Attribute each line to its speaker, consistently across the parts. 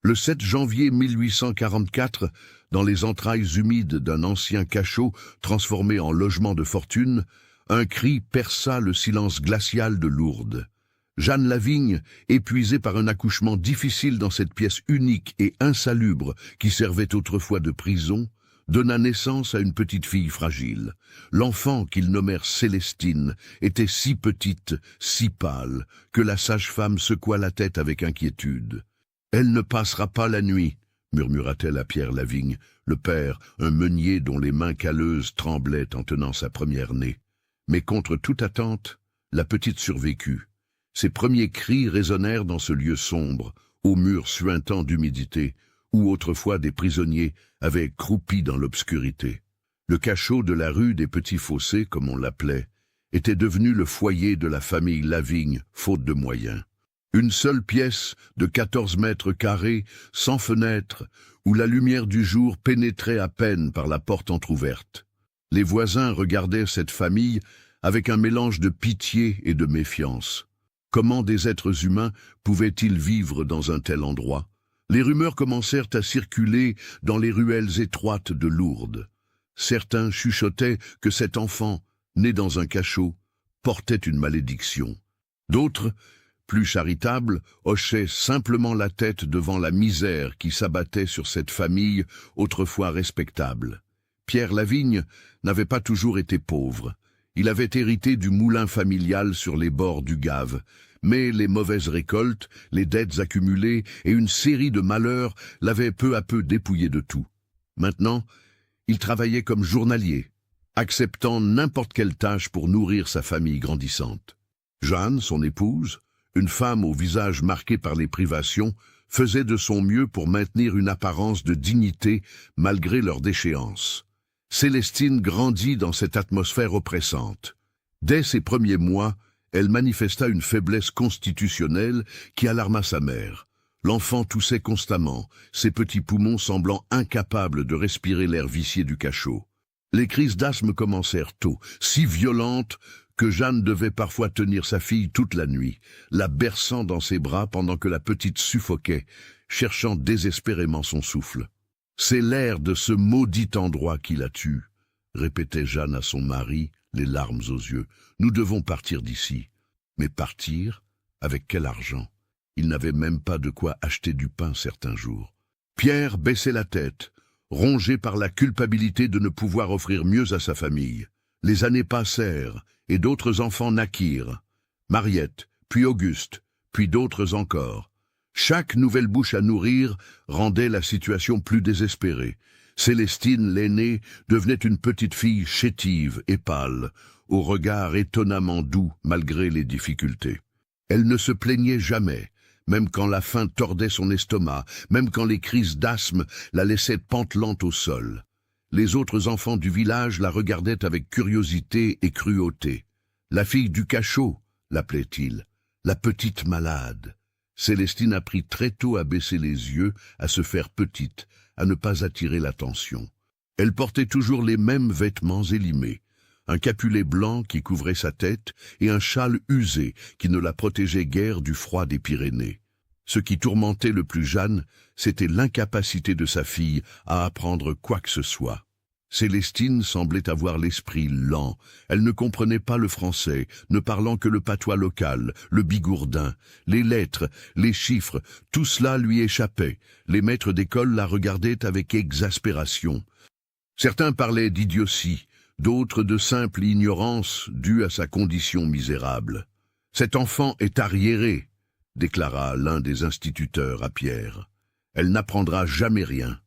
Speaker 1: Le 7 janvier 1844, dans les entrailles humides d'un ancien cachot transformé en logement de fortune, un cri perça le silence glacial de Lourdes. Jeanne Lavigne, épuisée par un accouchement difficile dans cette pièce unique et insalubre qui servait autrefois de prison, donna naissance à une petite fille fragile. L'enfant, qu'ils nommèrent Célestine, était si petite, si pâle, que la sage-femme secoua la tête avec inquiétude. « Elle ne passera pas la nuit », murmura-t-elle à Pierre Lavigne, le père, un meunier dont les mains calleuses tremblaient en tenant sa première-née. Mais contre toute attente, la petite survécut. Ses premiers cris résonnèrent dans ce lieu sombre, aux murs suintants d'humidité, où autrefois des prisonniers avaient croupi dans l'obscurité. Le cachot de la rue des Petits Fossés, comme on l'appelait, était devenu le foyer de la famille Lavigne, faute de moyens. Une seule pièce de 14 mètres carrés, sans fenêtre, où la lumière du jour pénétrait à peine par la porte entr'ouverte. Les voisins regardaient cette famille avec un mélange de pitié et de méfiance. Comment des êtres humains pouvaient-ils vivre dans un tel endroit? Les rumeurs commencèrent à circuler dans les ruelles étroites de Lourdes. Certains chuchotaient que cet enfant, né dans un cachot, portait une malédiction. D'autres, plus charitables, hochaient simplement la tête devant la misère qui s'abattait sur cette famille autrefois respectable. Pierre Lavigne n'avait pas toujours été pauvre. Il avait hérité du moulin familial sur les bords du Gave, mais les mauvaises récoltes, les dettes accumulées et une série de malheurs l'avaient peu à peu dépouillé de tout. Maintenant, il travaillait comme journalier, acceptant n'importe quelle tâche pour nourrir sa famille grandissante. Jeanne, son épouse, une femme au visage marqué par les privations, faisait de son mieux pour maintenir une apparence de dignité malgré leur déchéance. Célestine grandit dans cette atmosphère oppressante. Dès ses premiers mois, elle manifesta une faiblesse constitutionnelle qui alarma sa mère. L'enfant toussait constamment, ses petits poumons semblant incapables de respirer l'air vicié du cachot. Les crises d'asthme commencèrent tôt, si violentes que Jeanne devait parfois tenir sa fille toute la nuit, la berçant dans ses bras pendant que la petite suffoquait, cherchant désespérément son souffle. « C'est l'air de ce maudit endroit qui la tue », répétait Jeanne à son mari, les larmes aux yeux. « Nous devons partir d'ici. » Mais partir? Avec quel argent? Il n'avait même pas de quoi acheter du pain certains jours. Pierre baissait la tête, rongé par la culpabilité de ne pouvoir offrir mieux à sa famille. Les années passèrent, et d'autres enfants naquirent. Mariette, puis Auguste, puis d'autres encore. Chaque nouvelle bouche à nourrir rendait la situation plus désespérée. Célestine, l'aînée, devenait une petite fille chétive et pâle, au regard étonnamment doux malgré les difficultés. Elle ne se plaignait jamais, même quand la faim tordait son estomac, même quand les crises d'asthme la laissaient pantelante au sol. Les autres enfants du village la regardaient avec curiosité et cruauté. « La fille du cachot », l'appelait-il, « la petite malade ». Célestine apprit très tôt à baisser les yeux, à se faire petite, à ne pas attirer l'attention. Elle portait toujours les mêmes vêtements élimés, un capulet blanc qui couvrait sa tête et un châle usé qui ne la protégeait guère du froid des Pyrénées. Ce qui tourmentait le plus Jeanne, c'était l'incapacité de sa fille à apprendre quoi que ce soit. Célestine semblait avoir l'esprit lent. Elle ne comprenait pas le français, ne parlant que le patois local, le bigourdin. Les lettres, les chiffres, tout cela lui échappait. Les maîtres d'école la regardaient avec exaspération. Certains parlaient d'idiotie, d'autres de simple ignorance due à sa condition misérable. « Cet enfant est arriéré », déclara l'un des instituteurs à Pierre. « Elle n'apprendra jamais rien. »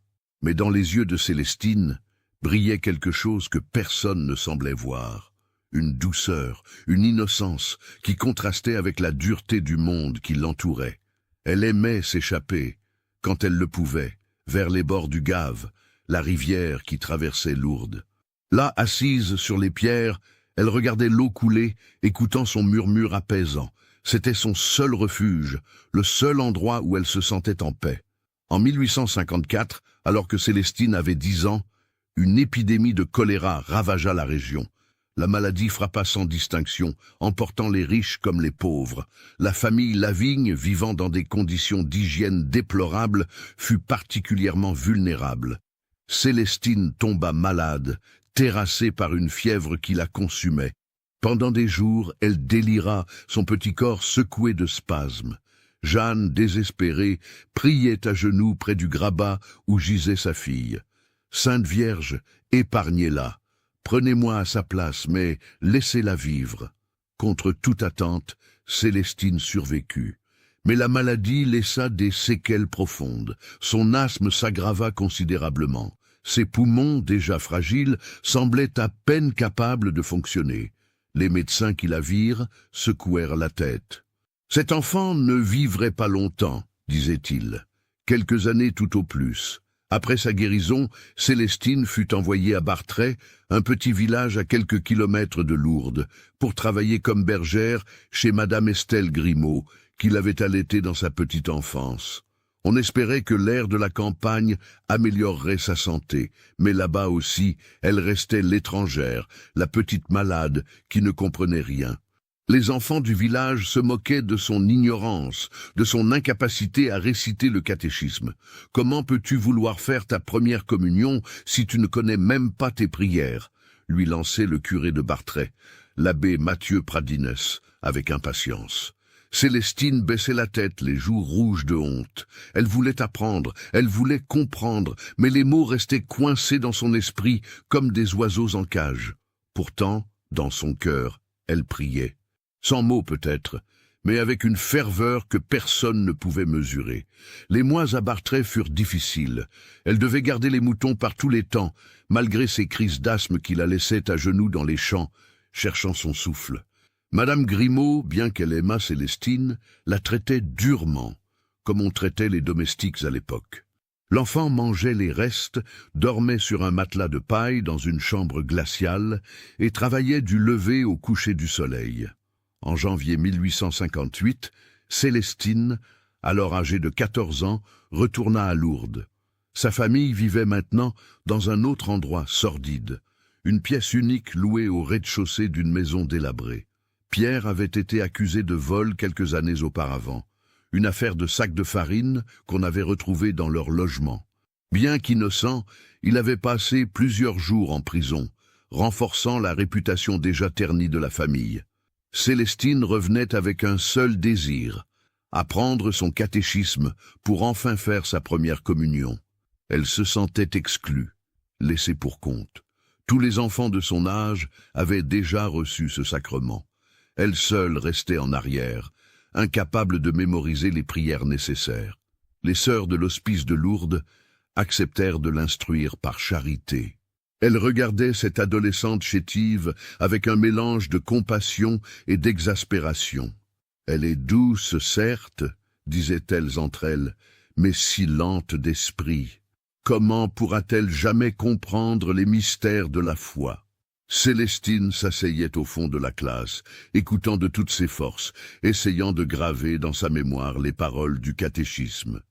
Speaker 1: Mais dans les yeux de Célestine brillait quelque chose que personne ne semblait voir. Une douceur, une innocence qui contrastait avec la dureté du monde qui l'entourait. Elle aimait s'échapper, quand elle le pouvait, vers les bords du Gave, la rivière qui traversait Lourdes. Là, assise sur les pierres, elle regardait l'eau couler, écoutant son murmure apaisant. C'était son seul refuge, le seul endroit où elle se sentait en paix. En 1854, alors que Célestine avait 10 ans, une épidémie de choléra ravagea la région. La maladie frappa sans distinction, emportant les riches comme les pauvres. La famille Lavigne, vivant dans des conditions d'hygiène déplorables, fut particulièrement vulnérable. Célestine tomba malade, terrassée par une fièvre qui la consumait. Pendant des jours, elle délira, son petit corps secoué de spasmes. Jeanne, désespérée, priait à genoux près du grabat où gisait sa fille. « Sainte Vierge, épargnez-la. Prenez-moi à sa place, mais laissez-la vivre. » Contre toute attente, Célestine survécut. Mais la maladie laissa des séquelles profondes. Son asthme s'aggrava considérablement. Ses poumons, déjà fragiles, semblaient à peine capables de fonctionner. Les médecins qui la virent secouèrent la tête. « Cet enfant ne vivrait pas longtemps, » disait-il. « Quelques années tout au plus. » Après sa guérison, Célestine fut envoyée à Bartray, un petit village à quelques kilomètres de Lourdes, pour travailler comme bergère chez Madame Estelle Grimaud, qui l'avait allaitée dans sa petite enfance. On espérait que l'air de la campagne améliorerait sa santé, mais là-bas aussi, elle restait l'étrangère, la petite malade qui ne comprenait rien. Les enfants du village se moquaient de son ignorance, de son incapacité à réciter le catéchisme. « Comment peux-tu vouloir faire ta première communion si tu ne connais même pas tes prières ?» lui lançait le curé de Bartray, l'abbé Mathieu Pradines, avec impatience. Célestine baissait la tête, les joues rouges de honte. Elle voulait apprendre, elle voulait comprendre, mais les mots restaient coincés dans son esprit comme des oiseaux en cage. Pourtant, dans son cœur, elle priait. Sans mots peut-être, mais avec une ferveur que personne ne pouvait mesurer. Les mois à Bartray furent difficiles. Elle devait garder les moutons par tous les temps, malgré ses crises d'asthme qui la laissaient à genoux dans les champs, cherchant son souffle. Madame Grimaud, bien qu'elle aimât Célestine, la traitait durement, comme on traitait les domestiques à l'époque. L'enfant mangeait les restes, dormait sur un matelas de paille dans une chambre glaciale et travaillait du lever au coucher du soleil. En janvier 1858, Célestine, alors âgée de 14 ans, retourna à Lourdes. Sa famille vivait maintenant dans un autre endroit sordide, une pièce unique louée au rez-de-chaussée d'une maison délabrée. Pierre avait été accusé de vol quelques années auparavant, une affaire de sac de farine qu'on avait retrouvée dans leur logement. Bien qu'innocent, il avait passé plusieurs jours en prison, renforçant la réputation déjà ternie de la famille. Célestine revenait avec un seul désir, apprendre son catéchisme pour enfin faire sa première communion. Elle se sentait exclue, laissée pour compte. Tous les enfants de son âge avaient déjà reçu ce sacrement. Elle seule restait en arrière, incapable de mémoriser les prières nécessaires. Les sœurs de l'hospice de Lourdes acceptèrent de l'instruire par charité. Elle regardait cette adolescente chétive avec un mélange de compassion et d'exaspération. « Elle est douce, certes, » disaient-elles entre elles, « mais si lente d'esprit. Comment pourra-t-elle jamais comprendre les mystères de la foi ?» Célestine s'asseyait au fond de la classe, écoutant de toutes ses forces, essayant de graver dans sa mémoire les paroles du catéchisme.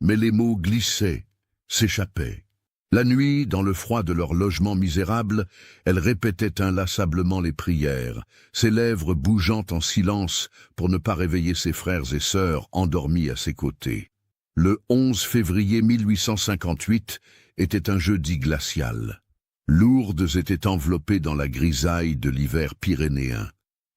Speaker 1: Mais les mots glissaient, s'échappaient. La nuit, dans le froid de leur logement misérable, elle répétait inlassablement les prières, ses lèvres bougeant en silence pour ne pas réveiller ses frères et sœurs endormis à ses côtés. Le 11 février 1858 était un jeudi glacial. Lourdes était enveloppée dans la grisaille de l'hiver pyrénéen.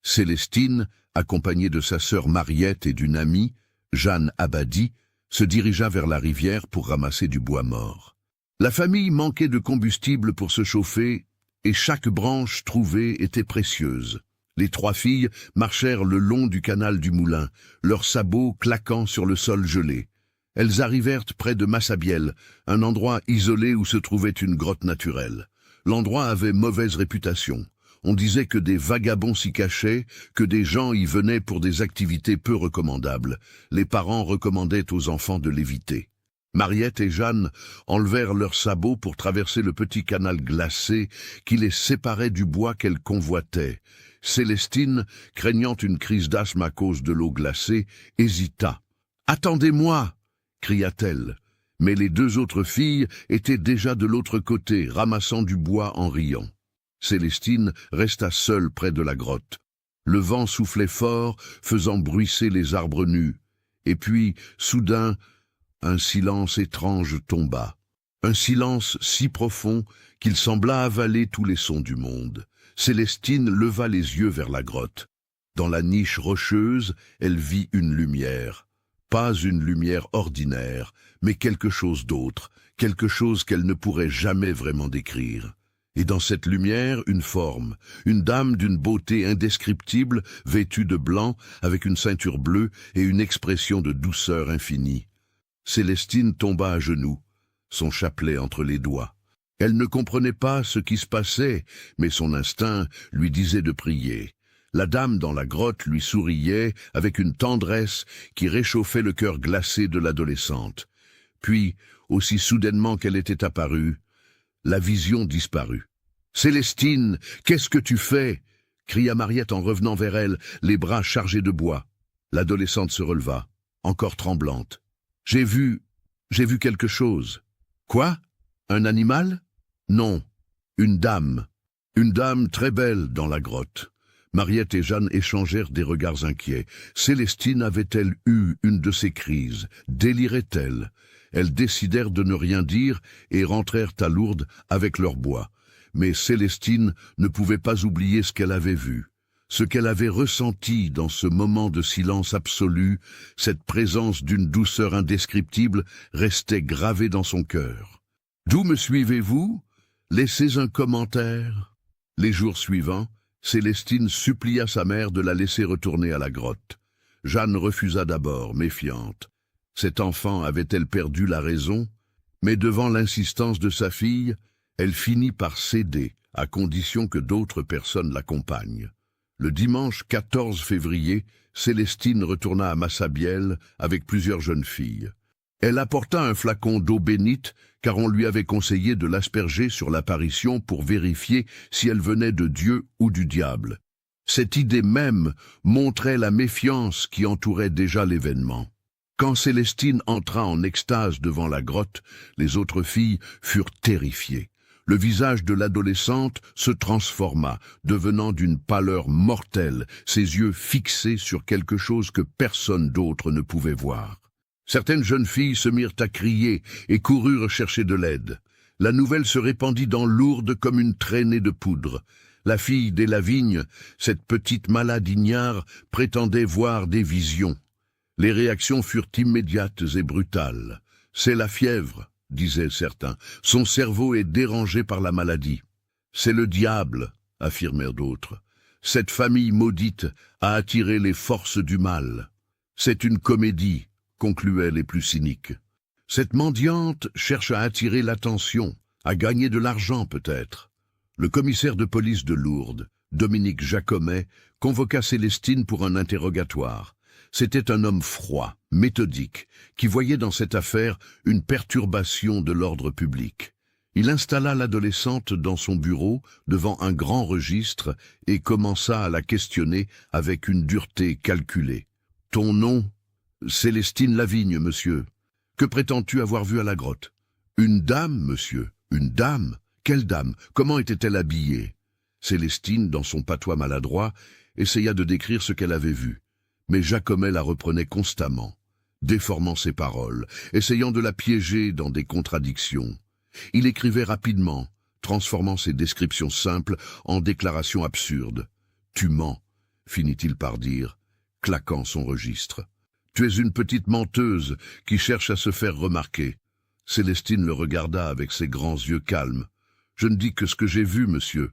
Speaker 1: Célestine, accompagnée de sa sœur Mariette et d'une amie, Jeanne Abadie, se dirigea vers la rivière pour ramasser du bois mort. La famille manquait de combustible pour se chauffer, et chaque branche trouvée était précieuse. Les trois filles marchèrent le long du canal du moulin, leurs sabots claquant sur le sol gelé. Elles arrivèrent près de Massabielle, un endroit isolé où se trouvait une grotte naturelle. L'endroit avait mauvaise réputation. On disait que des vagabonds s'y cachaient, que des gens y venaient pour des activités peu recommandables. Les parents recommandaient aux enfants de l'éviter. Mariette et Jeanne enlevèrent leurs sabots pour traverser le petit canal glacé qui les séparait du bois qu'elles convoitaient. Célestine, craignant une crise d'asthme à cause de l'eau glacée, hésita. « Attendez-moi » cria-t-elle. Mais les deux autres filles étaient déjà de l'autre côté, ramassant du bois en riant. Célestine resta seule près de la grotte. Le vent soufflait fort, faisant bruisser les arbres nus. Et puis, soudain, un silence étrange tomba. Un silence si profond qu'il sembla avaler tous les sons du monde. Célestine leva les yeux vers la grotte. Dans la niche rocheuse, elle vit une lumière. Pas une lumière ordinaire, mais quelque chose d'autre, quelque chose qu'elle ne pourrait jamais vraiment décrire. Et dans cette lumière, une forme, une dame d'une beauté indescriptible, vêtue de blanc, avec une ceinture bleue et une expression de douceur infinie. Célestine tomba à genoux, son chapelet entre les doigts. Elle ne comprenait pas ce qui se passait, mais son instinct lui disait de prier. La dame dans la grotte lui souriait avec une tendresse qui réchauffait le cœur glacé de l'adolescente. Puis, aussi soudainement qu'elle était apparue, la vision disparut. « Célestine, qu'est-ce que tu fais ?» cria Mariette en revenant vers elle, les bras chargés de bois. L'adolescente se releva, encore tremblante. « J'ai vu quelque chose. »« Quoi? Un animal ?»« Non, une dame. Une dame très belle dans la grotte. » Mariette et Jeanne échangèrent des regards inquiets. Célestine avait-elle eu une de ces crises? Délirait-elle? Elles décidèrent de ne rien dire et rentrèrent à Lourdes avec leur bois. Mais Célestine ne pouvait pas oublier ce qu'elle avait vu. Ce qu'elle avait ressenti dans ce moment de silence absolu, cette présence d'une douceur indescriptible, restait gravée dans son cœur. « D'où me suivez-vous? Laissez un commentaire. » Les jours suivants, Célestine supplia sa mère de la laisser retourner à la grotte. Jeanne refusa d'abord, méfiante. Cette enfant avait-elle perdu la raison? Mais devant l'insistance de sa fille, elle finit par céder, à condition que d'autres personnes l'accompagnent. Le dimanche 14 février, Célestine retourna à Massabielle avec plusieurs jeunes filles. Elle apporta un flacon d'eau bénite, car on lui avait conseillé de l'asperger sur l'apparition pour vérifier si elle venait de Dieu ou du diable. Cette idée même montrait la méfiance qui entourait déjà l'événement. Quand Célestine entra en extase devant la grotte, les autres filles furent terrifiées. Le visage de l'adolescente se transforma, devenant d'une pâleur mortelle, ses yeux fixés sur quelque chose que personne d'autre ne pouvait voir. Certaines jeunes filles se mirent à crier et coururent chercher de l'aide. La nouvelle se répandit dans Lourdes comme une traînée de poudre. La fille des Lavignes, cette petite malade ignare, prétendait voir des visions. Les réactions furent immédiates et brutales. « C'est la fièvre », disaient certains. « Son cerveau est dérangé par la maladie. »« C'est le diable », affirmèrent d'autres. « Cette famille maudite a attiré les forces du mal. »« C'est une comédie », concluaient les plus cyniques. « Cette mendiante cherche à attirer l'attention, à gagner de l'argent peut-être. » Le commissaire de police de Lourdes, Dominique Jacomet, convoqua Célestine pour un interrogatoire. C'était un homme froid, méthodique, qui voyait dans cette affaire une perturbation de l'ordre public. Il installa l'adolescente dans son bureau, devant un grand registre, et commença à la questionner avec une dureté calculée. « Ton nom ? » ?»« Célestine Lavigne, monsieur. »« Que prétends-tu avoir vu à la grotte ?»« Une dame, monsieur. Une dame ? Quelle dame ? Comment était-elle habillée ?» Célestine, dans son patois maladroit, essaya de décrire ce qu'elle avait vu. Mais Jacomet la reprenait constamment, déformant ses paroles, essayant de la piéger dans des contradictions. Il écrivait rapidement, transformant ses descriptions simples en déclarations absurdes. « Tu mens », finit-il par dire, claquant son registre. « Tu es une petite menteuse qui cherche à se faire remarquer. » Célestine le regarda avec ses grands yeux calmes. « Je ne dis que ce que j'ai vu, monsieur.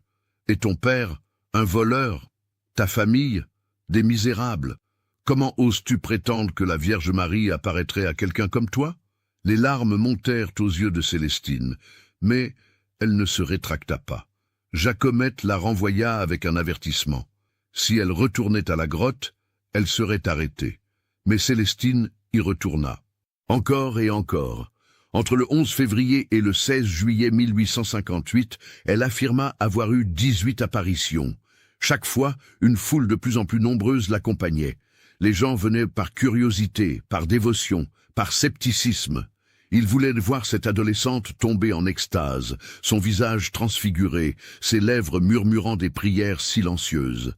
Speaker 1: Et ton père, un voleur? Ta famille, des misérables? Comment oses-tu prétendre que la Vierge Marie apparaîtrait à quelqu'un comme toi ?» Les larmes montèrent aux yeux de Célestine, mais elle ne se rétracta pas. Jacomet la renvoya avec un avertissement. Si elle retournait à la grotte, elle serait arrêtée. Mais Célestine y retourna. Encore et encore. Entre le 11 février et le 16 juillet 1858, elle affirma avoir eu 18 apparitions. Chaque fois, une foule de plus en plus nombreuse l'accompagnait. Les gens venaient par curiosité, par dévotion, par scepticisme. Il voulait voir cette adolescente tomber en extase, son visage transfiguré, ses lèvres murmurant des prières silencieuses.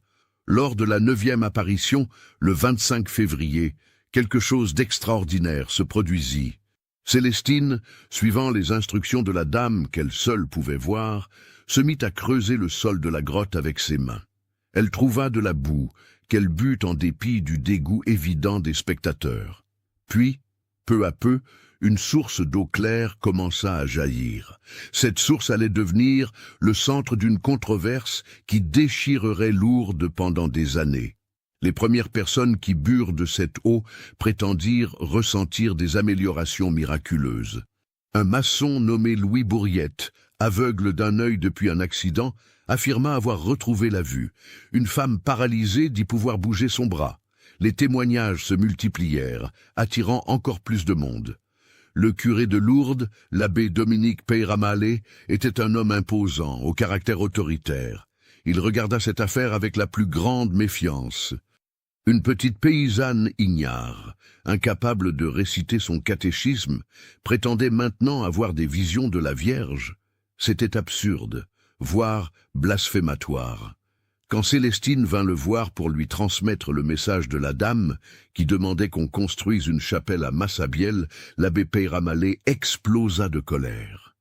Speaker 1: Lors de la 9e apparition, le 25 février, quelque chose d'extraordinaire se produisit. Célestine, suivant les instructions de la dame qu'elle seule pouvait voir, se mit à creuser le sol de la grotte avec ses mains. Elle trouva de la boue, qu'elle but en dépit du dégoût évident des spectateurs. Puis, peu à peu, une source d'eau claire commença à jaillir. Cette source allait devenir le centre d'une controverse qui déchirerait Lourdes pendant des années. Les premières personnes qui burent de cette eau prétendirent ressentir des améliorations miraculeuses. Un maçon nommé Louis Bourriette, aveugle d'un œil depuis un accident, affirma avoir retrouvé la vue. Une femme paralysée dit pouvoir bouger son bras. Les témoignages se multiplièrent, attirant encore plus de monde. Le curé de Lourdes, l'abbé Dominique Peyramale, était un homme imposant, au caractère autoritaire. Il regarda cette affaire avec la plus grande méfiance. Une petite paysanne ignare, incapable de réciter son catéchisme, prétendait maintenant avoir des visions de la Vierge. C'était absurde, voire blasphématoire. Quand Célestine vint le voir pour lui transmettre le message de la dame, qui demandait qu'on construise une chapelle à Massabielle, l'abbé Peyramale explosa de colère.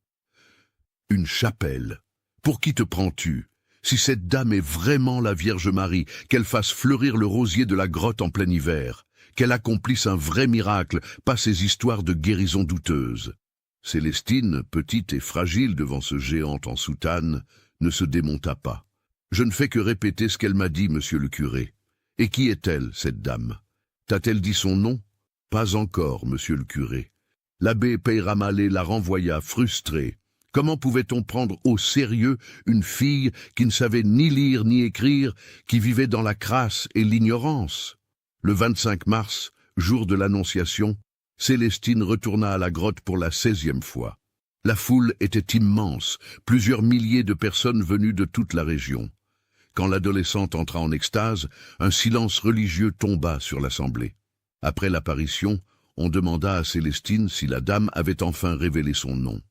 Speaker 1: « Une chapelle? Pour qui te prends-tu? Si cette dame est vraiment la Vierge Marie, qu'elle fasse fleurir le rosier de la grotte en plein hiver, qu'elle accomplisse un vrai miracle, pas ces histoires de guérison douteuses. » Célestine, petite et fragile devant ce géant en soutane, ne se démonta pas. « Je ne fais que répéter ce qu'elle m'a dit, monsieur le curé. Et qui est-elle, cette dame? T'a-t-elle dit son nom? Pas encore, monsieur le curé. » L'abbé Peyramale la renvoya, frustré. Comment pouvait-on prendre au sérieux une fille qui ne savait ni lire ni écrire, qui vivait dans la crasse et l'ignorance? Le 25 mars, jour de l'Annonciation, Célestine retourna à la grotte pour la 16e fois. La foule était immense, plusieurs milliers de personnes venues de toute la région. Quand l'adolescente entra en extase, un silence religieux tomba sur l'assemblée. Après l'apparition, on demanda à Célestine si la dame avait enfin révélé son nom.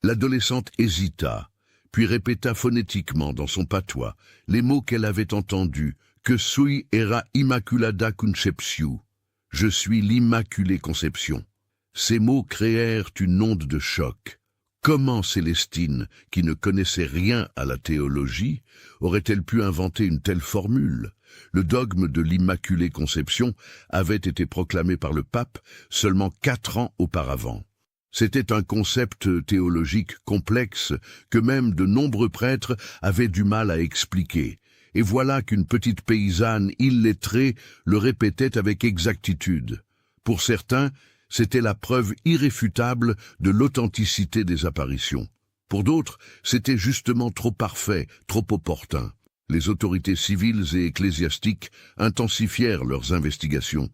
Speaker 1: L'adolescente hésita, puis répéta phonétiquement dans son patois les mots qu'elle avait entendus, que sui era Immaculada Concepciu. Je suis l'Immaculée Conception. Ces mots créèrent une onde de choc. Comment Célestine, qui ne connaissait rien à la théologie, aurait-elle pu inventer une telle formule? Le dogme de l'Immaculée Conception avait été proclamé par le pape seulement 4 ans auparavant. C'était un concept théologique complexe que même de nombreux prêtres avaient du mal à expliquer. Et voilà qu'une petite paysanne illettrée le répétait avec exactitude. Pour certains, c'était la preuve irréfutable de l'authenticité des apparitions. Pour d'autres, c'était justement trop parfait, trop opportun. Les autorités civiles et ecclésiastiques intensifièrent leurs investigations.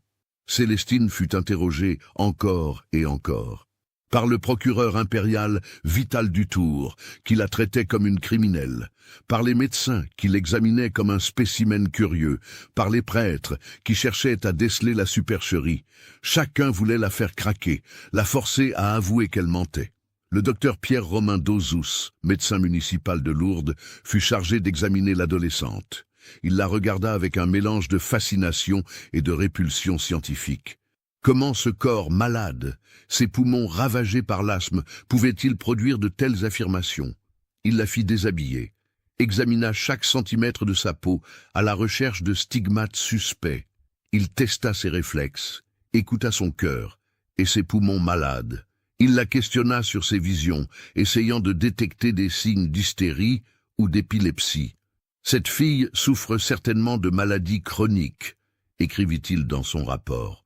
Speaker 1: Célestine fut interrogée encore et encore par le procureur impérial Vital Dutour, qui la traitait comme une criminelle, par les médecins qui l'examinaient comme un spécimen curieux, par les prêtres qui cherchaient à déceler la supercherie. Chacun voulait la faire craquer, la forcer à avouer qu'elle mentait. Le docteur Pierre-Romain Dozous, médecin municipal de Lourdes, fut chargé d'examiner l'adolescente. Il la regarda avec un mélange de fascination et de répulsion scientifique. Comment ce corps malade, ses poumons ravagés par l'asthme, pouvait-il produire de telles affirmations? Il la fit déshabiller, examina chaque centimètre de sa peau à la recherche de stigmates suspects. Il testa ses réflexes, écouta son cœur et ses poumons malades. Il la questionna sur ses visions, essayant de détecter des signes d'hystérie ou d'épilepsie. « Cette fille souffre certainement de maladies chroniques », écrivit-il dans son rapport.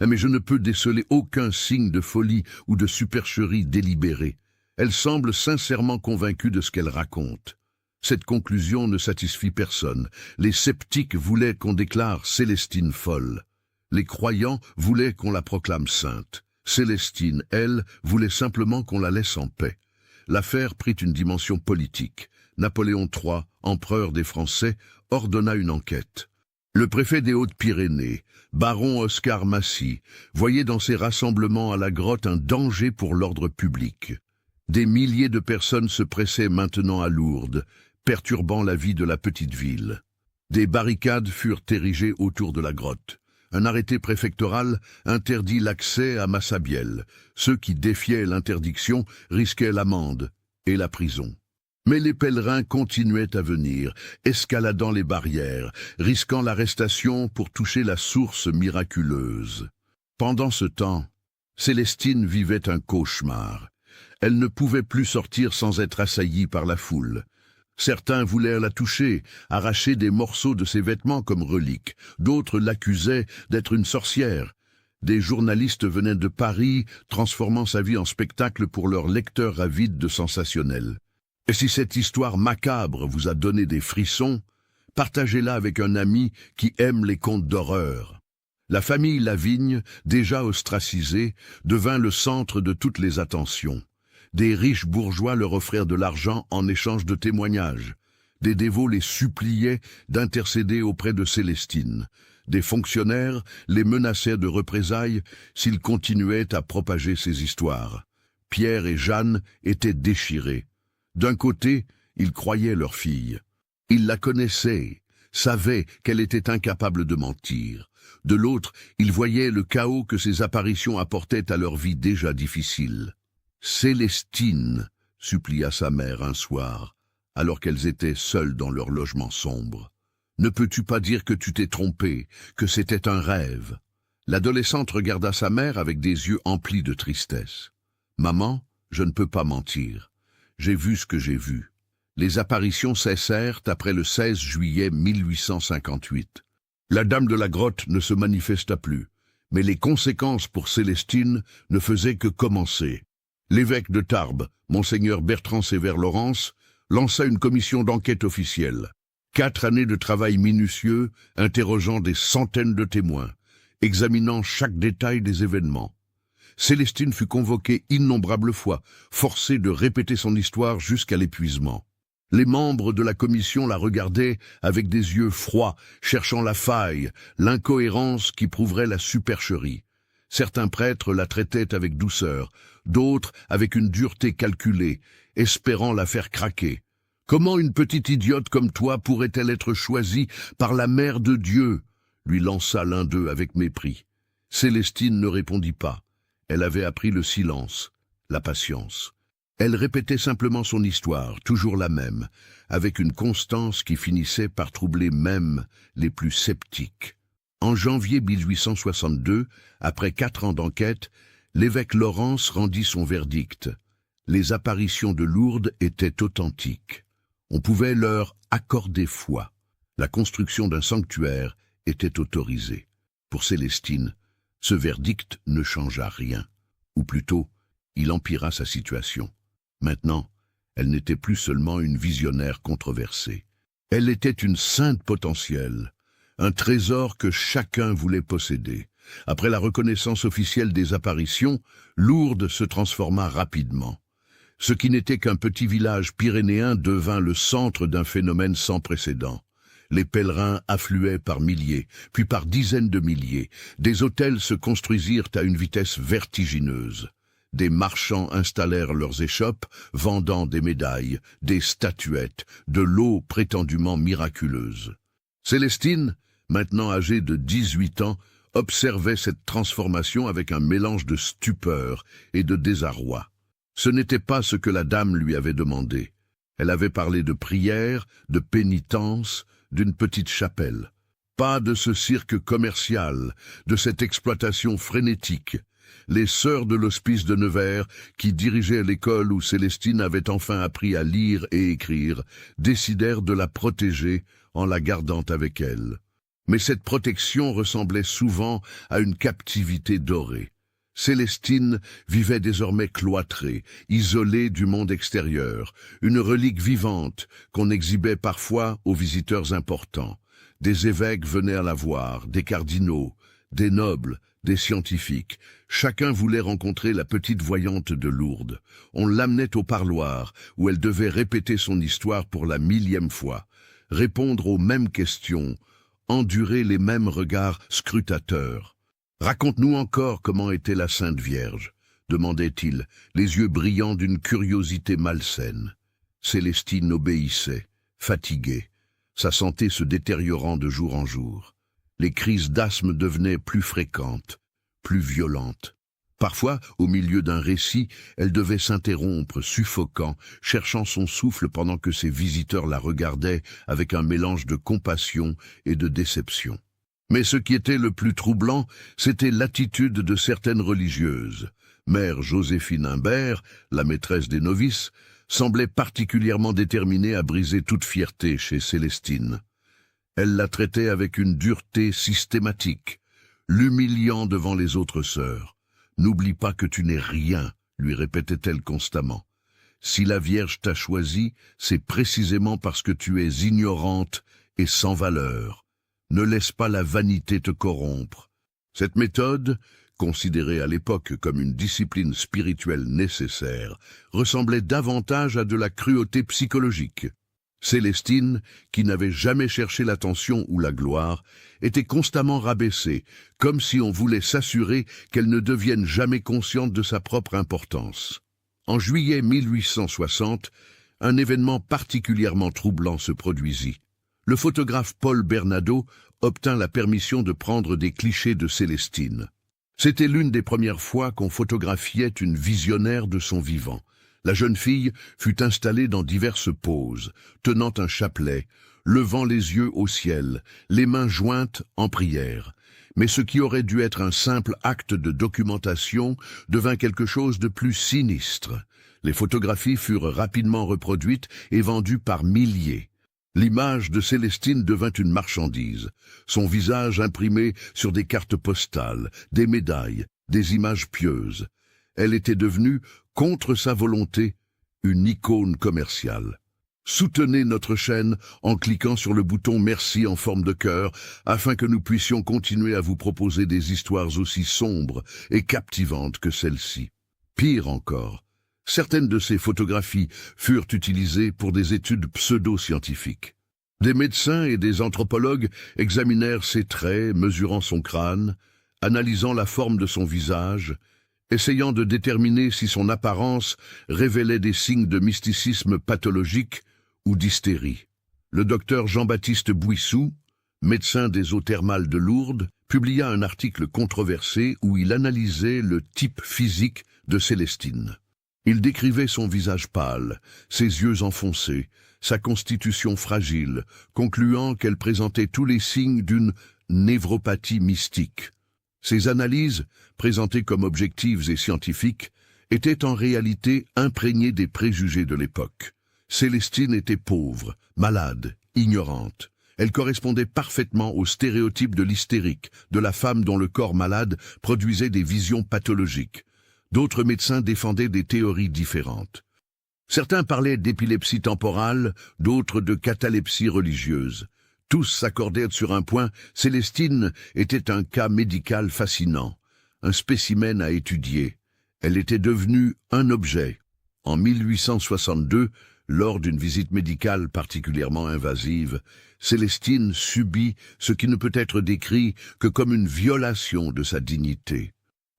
Speaker 1: Mais je ne peux déceler aucun signe de folie ou de supercherie délibérée. Elle semble sincèrement convaincue de ce qu'elle raconte. Cette conclusion ne satisfit personne. Les sceptiques voulaient qu'on déclare Célestine folle. Les croyants voulaient qu'on la proclame sainte. Célestine, elle, voulait simplement qu'on la laisse en paix. L'affaire prit une dimension politique. Napoléon III, empereur des Français, ordonna une enquête. Le préfet des Hautes-Pyrénées, baron Oscar Massy, voyait dans ces rassemblements à la grotte un danger pour l'ordre public. Des milliers de personnes se pressaient maintenant à Lourdes, perturbant la vie de la petite ville. Des barricades furent érigées autour de la grotte. Un arrêté préfectoral interdit l'accès à Massabielle. Ceux qui défiaient l'interdiction risquaient l'amende et la prison. Mais les pèlerins continuaient à venir, escaladant les barrières, risquant l'arrestation pour toucher la source miraculeuse. Pendant ce temps, Célestine vivait un cauchemar. Elle ne pouvait plus sortir sans être assaillie par la foule. Certains voulaient la toucher, arracher des morceaux de ses vêtements comme reliques. D'autres l'accusaient d'être une sorcière. Des journalistes venaient de Paris, transformant sa vie en spectacle pour leurs lecteurs avides de sensationnel. Et si cette histoire macabre vous a donné des frissons, partagez-la avec un ami qui aime les contes d'horreur. La famille Lavigne, déjà ostracisée, devint le centre de toutes les attentions. Des riches bourgeois leur offrirent de l'argent en échange de témoignages. Des dévots les suppliaient d'intercéder auprès de Célestine. Des fonctionnaires les menaçaient de représailles s'ils continuaient à propager ces histoires. Pierre et Jeanne étaient déchirés. D'un côté, ils croyaient leur fille. Ils la connaissaient, savaient qu'elle était incapable de mentir. De l'autre, ils voyaient le chaos que ces apparitions apportaient à leur vie déjà difficile. « Célestine » supplia sa mère un soir, alors qu'elles étaient seules dans leur logement sombre. « Ne peux-tu pas dire que tu t'es trompée, que c'était un rêve ?» L'adolescente regarda sa mère avec des yeux emplis de tristesse. « Maman, je ne peux pas mentir. J'ai vu ce que j'ai vu. » Les apparitions cessèrent après le 16 juillet 1858. La dame de la grotte ne se manifesta plus, mais les conséquences pour Célestine ne faisaient que commencer. L'évêque de Tarbes, monseigneur Bertrand Sévère-Laurence, lança une commission d'enquête officielle. 4 années de travail minutieux, interrogeant des centaines de témoins, examinant chaque détail des événements. Célestine fut convoquée innombrables fois, forcée de répéter son histoire jusqu'à l'épuisement. Les membres de la commission la regardaient avec des yeux froids, cherchant la faille, l'incohérence qui prouverait la supercherie. Certains prêtres la traitaient avec douceur, d'autres avec une dureté calculée, espérant la faire craquer. Comment une petite idiote comme toi pourrait-elle être choisie par la mère de Dieu ? Lui lança l'un d'eux avec mépris. Célestine ne répondit pas. Elle avait appris le silence, la patience. Elle répétait simplement son histoire, toujours la même, avec une constance qui finissait par troubler même les plus sceptiques. En janvier 1862, après 4 ans d'enquête, l'évêque Laurence rendit son verdict. Les apparitions de Lourdes étaient authentiques. On pouvait leur accorder foi. La construction d'un sanctuaire était autorisée. Pour Célestine, ce verdict ne changea rien. Ou plutôt, il empira sa situation. Maintenant, elle n'était plus seulement une visionnaire controversée. Elle était une sainte potentielle, un trésor que chacun voulait posséder. Après la reconnaissance officielle des apparitions, Lourdes se transforma rapidement. Ce qui n'était qu'un petit village pyrénéen devint le centre d'un phénomène sans précédent. Les pèlerins affluaient par milliers, puis par dizaines de milliers. Des hôtels se construisirent à une vitesse vertigineuse. Des marchands installèrent leurs échoppes, vendant des médailles, des statuettes, de l'eau prétendument miraculeuse. Célestine, maintenant âgée de 18 ans, observait cette transformation avec un mélange de stupeur et de désarroi. Ce n'était pas ce que la dame lui avait demandé. Elle avait parlé de prière, de pénitence, d'une petite chapelle. Pas de ce cirque commercial, de cette exploitation frénétique. Les sœurs de l'hospice de Nevers, qui dirigeaient l'école où Célestine avait enfin appris à lire et écrire, décidèrent de la protéger en la gardant avec elles. Mais cette protection ressemblait souvent à une captivité dorée. Célestine vivait désormais cloîtrée, isolée du monde extérieur, une relique vivante qu'on exhibait parfois aux visiteurs importants. Des évêques venaient à la voir, des cardinaux, des nobles, des scientifiques. Chacun voulait rencontrer la petite voyante de Lourdes. On l'amenait au parloir, où elle devait répéter son histoire pour la 1000e fois, répondre aux mêmes questions, endurer les mêmes regards scrutateurs. « Raconte-nous encore comment était la Sainte Vierge » demandait-il, les yeux brillants d'une curiosité malsaine. Célestine obéissait, fatiguée, sa santé se détériorant de jour en jour. Les crises d'asthme devenaient plus fréquentes, plus violentes. Parfois, au milieu d'un récit, elle devait s'interrompre, suffoquant, cherchant son souffle pendant que ses visiteurs la regardaient avec un mélange de compassion et de déception. Mais ce qui était le plus troublant, c'était l'attitude de certaines religieuses. Mère Joséphine Imbert, la maîtresse des novices, semblait particulièrement déterminée à briser toute fierté chez Célestine. Elle la traitait avec une dureté systématique, l'humiliant devant les autres sœurs. « N'oublie pas que tu n'es rien », lui répétait-elle constamment. « Si la Vierge t'a choisi, c'est précisément parce que tu es ignorante et sans valeur. Ne laisse pas la vanité te corrompre. » Cette méthode, considérée à l'époque comme une discipline spirituelle nécessaire, ressemblait davantage à de la cruauté psychologique. Célestine, qui n'avait jamais cherché l'attention ou la gloire, était constamment rabaissée, comme si on voulait s'assurer qu'elle ne devienne jamais consciente de sa propre importance. En juillet 1860, un événement particulièrement troublant se produisit. Le photographe Paul Bernardo obtint la permission de prendre des clichés de Célestine. C'était l'une des premières fois qu'on photographiait une visionnaire de son vivant. La jeune fille fut installée dans diverses poses, tenant un chapelet, levant les yeux au ciel, les mains jointes en prière. Mais ce qui aurait dû être un simple acte de documentation devint quelque chose de plus sinistre. Les photographies furent rapidement reproduites et vendues par milliers. L'image de Célestine devint une marchandise, son visage imprimé sur des cartes postales, des médailles, des images pieuses. Elle était devenue, contre sa volonté, une icône commerciale. Soutenez notre chaîne en cliquant sur le bouton Merci en forme de cœur afin que nous puissions continuer à vous proposer des histoires aussi sombres et captivantes que celle-ci. Pire encore, certaines de ces photographies furent utilisées pour des études pseudo-scientifiques. Des médecins et des anthropologues examinèrent ses traits, mesurant son crâne, analysant la forme de son visage, essayant de déterminer si son apparence révélait des signes de mysticisme pathologique ou d'hystérie. Le docteur Jean-Baptiste Bouissou, médecin des eaux thermales de Lourdes, publia un article controversé où il analysait le type physique de Célestine. Il décrivait son visage pâle, ses yeux enfoncés, sa constitution fragile, concluant qu'elle présentait tous les signes d'une névropathie mystique. Ces analyses, présentées comme objectives et scientifiques, étaient en réalité imprégnées des préjugés de l'époque. Célestine était pauvre, malade, ignorante. Elle correspondait parfaitement aux stéréotypes de l'hystérique, de la femme dont le corps malade produisait des visions pathologiques. D'autres médecins défendaient des théories différentes. Certains parlaient d'épilepsie temporale, d'autres de catalepsie religieuse. Tous s'accordèrent sur un point, Célestine était un cas médical fascinant, un spécimen à étudier. Elle était devenue un objet. En 1862, lors d'une visite médicale particulièrement invasive, Célestine subit ce qui ne peut être décrit que comme une violation de sa dignité.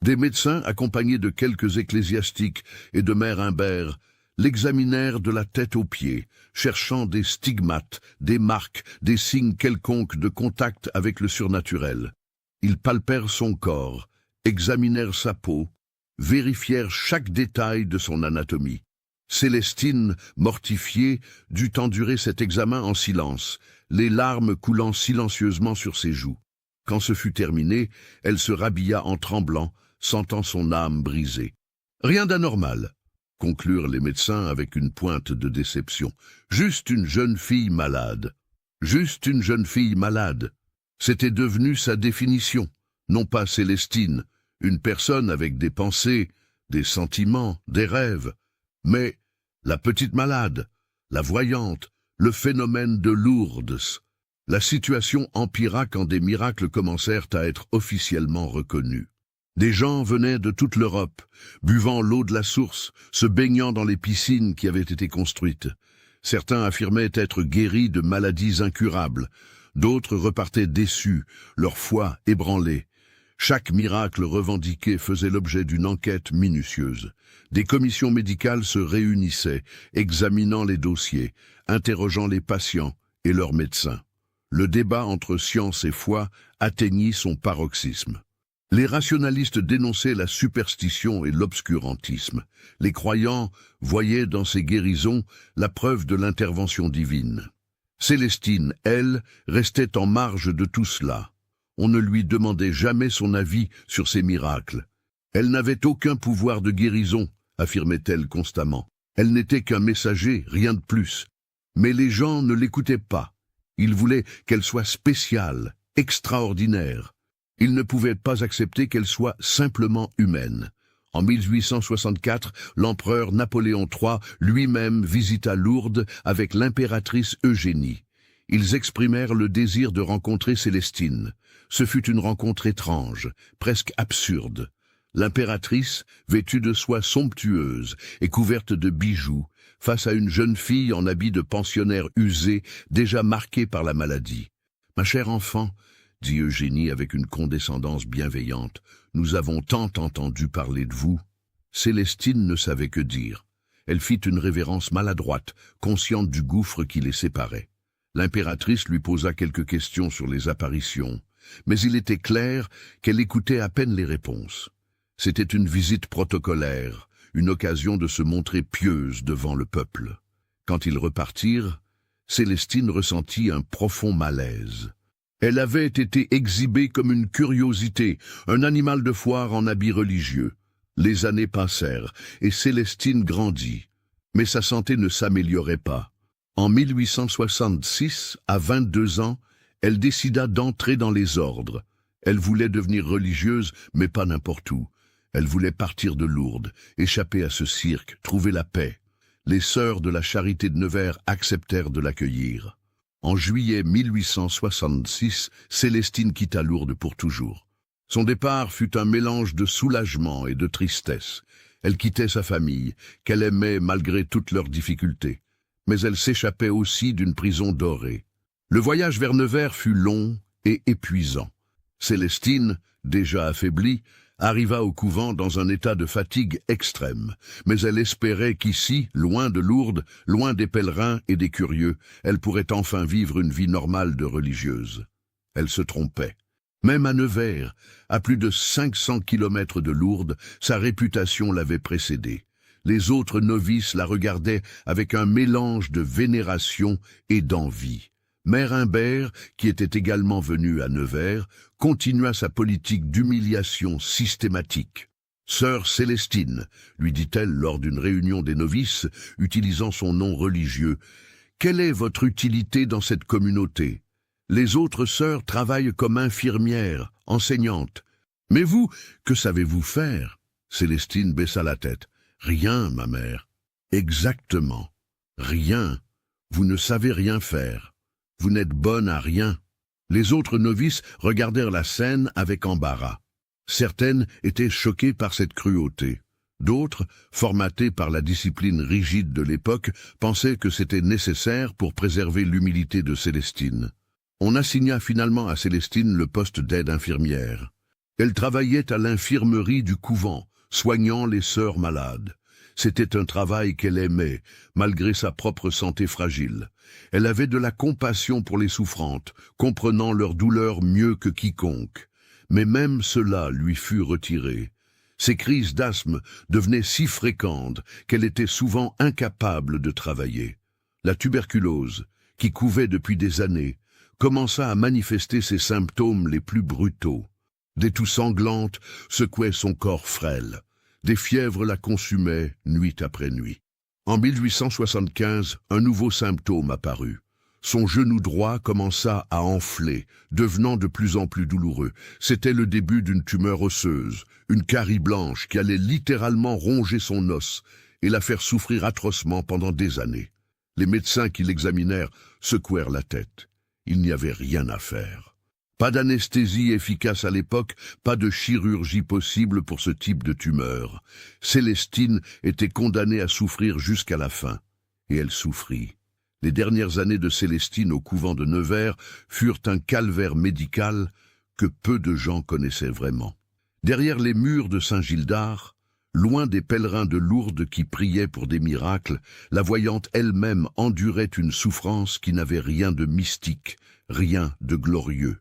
Speaker 1: Des médecins, accompagnés de quelques ecclésiastiques et de mère Imbert, l'examinèrent de la tête aux pieds, cherchant des stigmates, des marques, des signes quelconques de contact avec le surnaturel. Ils palpèrent son corps, examinèrent sa peau, vérifièrent chaque détail de son anatomie. Célestine, mortifiée, dut endurer cet examen en silence, les larmes coulant silencieusement sur ses joues. Quand ce fut terminé, elle se rhabilla en tremblant, sentant son âme brisée. Rien d'anormal, conclurent les médecins avec une pointe de déception. Juste une jeune fille malade. Juste une jeune fille malade. C'était devenu sa définition, non pas Célestine, une personne avec des pensées, des sentiments, des rêves, mais la petite malade, la voyante, le phénomène de Lourdes. La situation empira quand des miracles commencèrent à être officiellement reconnus. Des gens venaient de toute l'Europe, buvant l'eau de la source, se baignant dans les piscines qui avaient été construites. Certains affirmaient être guéris de maladies incurables, D'autres repartaient déçus, leur foi ébranlée. Chaque miracle revendiqué faisait l'objet d'une enquête minutieuse. Des commissions médicales se réunissaient, examinant les dossiers, interrogeant les patients et leurs médecins. Le débat entre science et foi atteignit son paroxysme. Les rationalistes dénonçaient la superstition et l'obscurantisme. Les croyants voyaient dans ces guérisons la preuve de l'intervention divine. Célestine, elle, restait en marge de tout cela. On ne lui demandait jamais son avis sur ces miracles. Elle n'avait aucun pouvoir de guérison, affirmait-elle constamment. Elle n'était qu'un messager, rien de plus. Mais les gens ne l'écoutaient pas. Ils voulaient qu'elle soit spéciale, extraordinaire. Ils ne pouvaient pas accepter qu'elle soit simplement humaine. En 1864, l'empereur Napoléon III lui-même visita Lourdes avec l'impératrice Eugénie. Ils exprimèrent le désir de rencontrer Célestine. Ce fut une rencontre étrange, presque absurde. L'impératrice, vêtue de soie somptueuse et couverte de bijoux, face à une jeune fille en habit de pensionnaire usé, déjà marquée par la maladie. « Ma chère enfant, » dit Eugénie avec une condescendance bienveillante, « nous avons tant entendu parler de vous. » Célestine ne savait que dire. Elle fit une révérence maladroite, consciente du gouffre qui les séparait. L'impératrice lui posa quelques questions sur les apparitions, mais il était clair qu'elle écoutait à peine les réponses. C'était une visite protocolaire, une occasion de se montrer pieuse devant le peuple. Quand ils repartirent, Célestine ressentit un profond malaise. Elle avait été exhibée comme une curiosité, un animal de foire en habit religieux. Les années passèrent et Célestine grandit, mais sa santé ne s'améliorait pas. En 1866, à 22 ans, elle décida d'entrer dans les ordres. Elle voulait devenir religieuse, mais pas n'importe où. Elle voulait partir de Lourdes, échapper à ce cirque, trouver la paix. Les sœurs de la Charité de Nevers acceptèrent de l'accueillir. En juillet 1866, Célestine quitta Lourdes pour toujours. Son départ fut un mélange de soulagement et de tristesse. Elle quittait sa famille, qu'elle aimait malgré toutes leurs difficultés. Mais elle s'échappait aussi d'une prison dorée. Le voyage vers Nevers fut long et épuisant. Célestine, déjà affaiblie, arriva au couvent dans un état de fatigue extrême, mais elle espérait qu'ici, loin de Lourdes, loin des pèlerins et des curieux, elle pourrait enfin vivre une vie normale de religieuse. Elle se trompait. Même à Nevers, à plus de 500 kilomètres de Lourdes, sa réputation l'avait précédée. Les autres novices la regardaient avec un mélange de vénération et d'envie. Mère Imbert, qui était également venue à Nevers, continua sa politique d'humiliation systématique. « Sœur Célestine », lui dit-elle lors d'une réunion des novices, utilisant son nom religieux, « quelle est votre utilité dans cette communauté? Les autres sœurs travaillent comme infirmières, enseignantes. Mais vous, que savez-vous faire ?» Célestine baissa la tête. « Rien, ma mère. »« Exactement. Rien. Vous ne savez rien faire. Vous n'êtes bonne à rien. » Les autres novices regardèrent la scène avec embarras. Certaines étaient choquées par cette cruauté. D'autres, formatées par la discipline rigide de l'époque, pensaient que c'était nécessaire pour préserver l'humilité de Célestine. On assigna finalement à Célestine le poste d'aide infirmière. Elle travaillait à l'infirmerie du couvent, soignant les sœurs malades. C'était un travail qu'elle aimait, malgré sa propre santé fragile. Elle avait de la compassion pour les souffrantes, comprenant leurs douleurs mieux que quiconque. Mais même cela lui fut retiré. Ses crises d'asthme devenaient si fréquentes qu'elle était souvent incapable de travailler. La tuberculose, qui couvait depuis des années, commença à manifester ses symptômes les plus brutaux. Des toux sanglantes secouaient son corps frêle. Des fièvres la consumaient nuit après nuit. En 1875, un nouveau symptôme apparut. Son genou droit commença à enfler, devenant de plus en plus douloureux. C'était le début d'une tumeur osseuse, une carie blanche qui allait littéralement ronger son os et la faire souffrir atrocement pendant des années. Les médecins qui l'examinèrent secouèrent la tête. Il n'y avait rien à faire. Pas d'anesthésie efficace à l'époque, pas de chirurgie possible pour ce type de tumeur. Célestine était condamnée à souffrir jusqu'à la fin. Et elle souffrit. Les dernières années de Célestine au couvent de Nevers furent un calvaire médical que peu de gens connaissaient vraiment. Derrière les murs de Saint-Gildard, loin des pèlerins de Lourdes qui priaient pour des miracles, la voyante elle-même endurait une souffrance qui n'avait rien de mystique, rien de glorieux.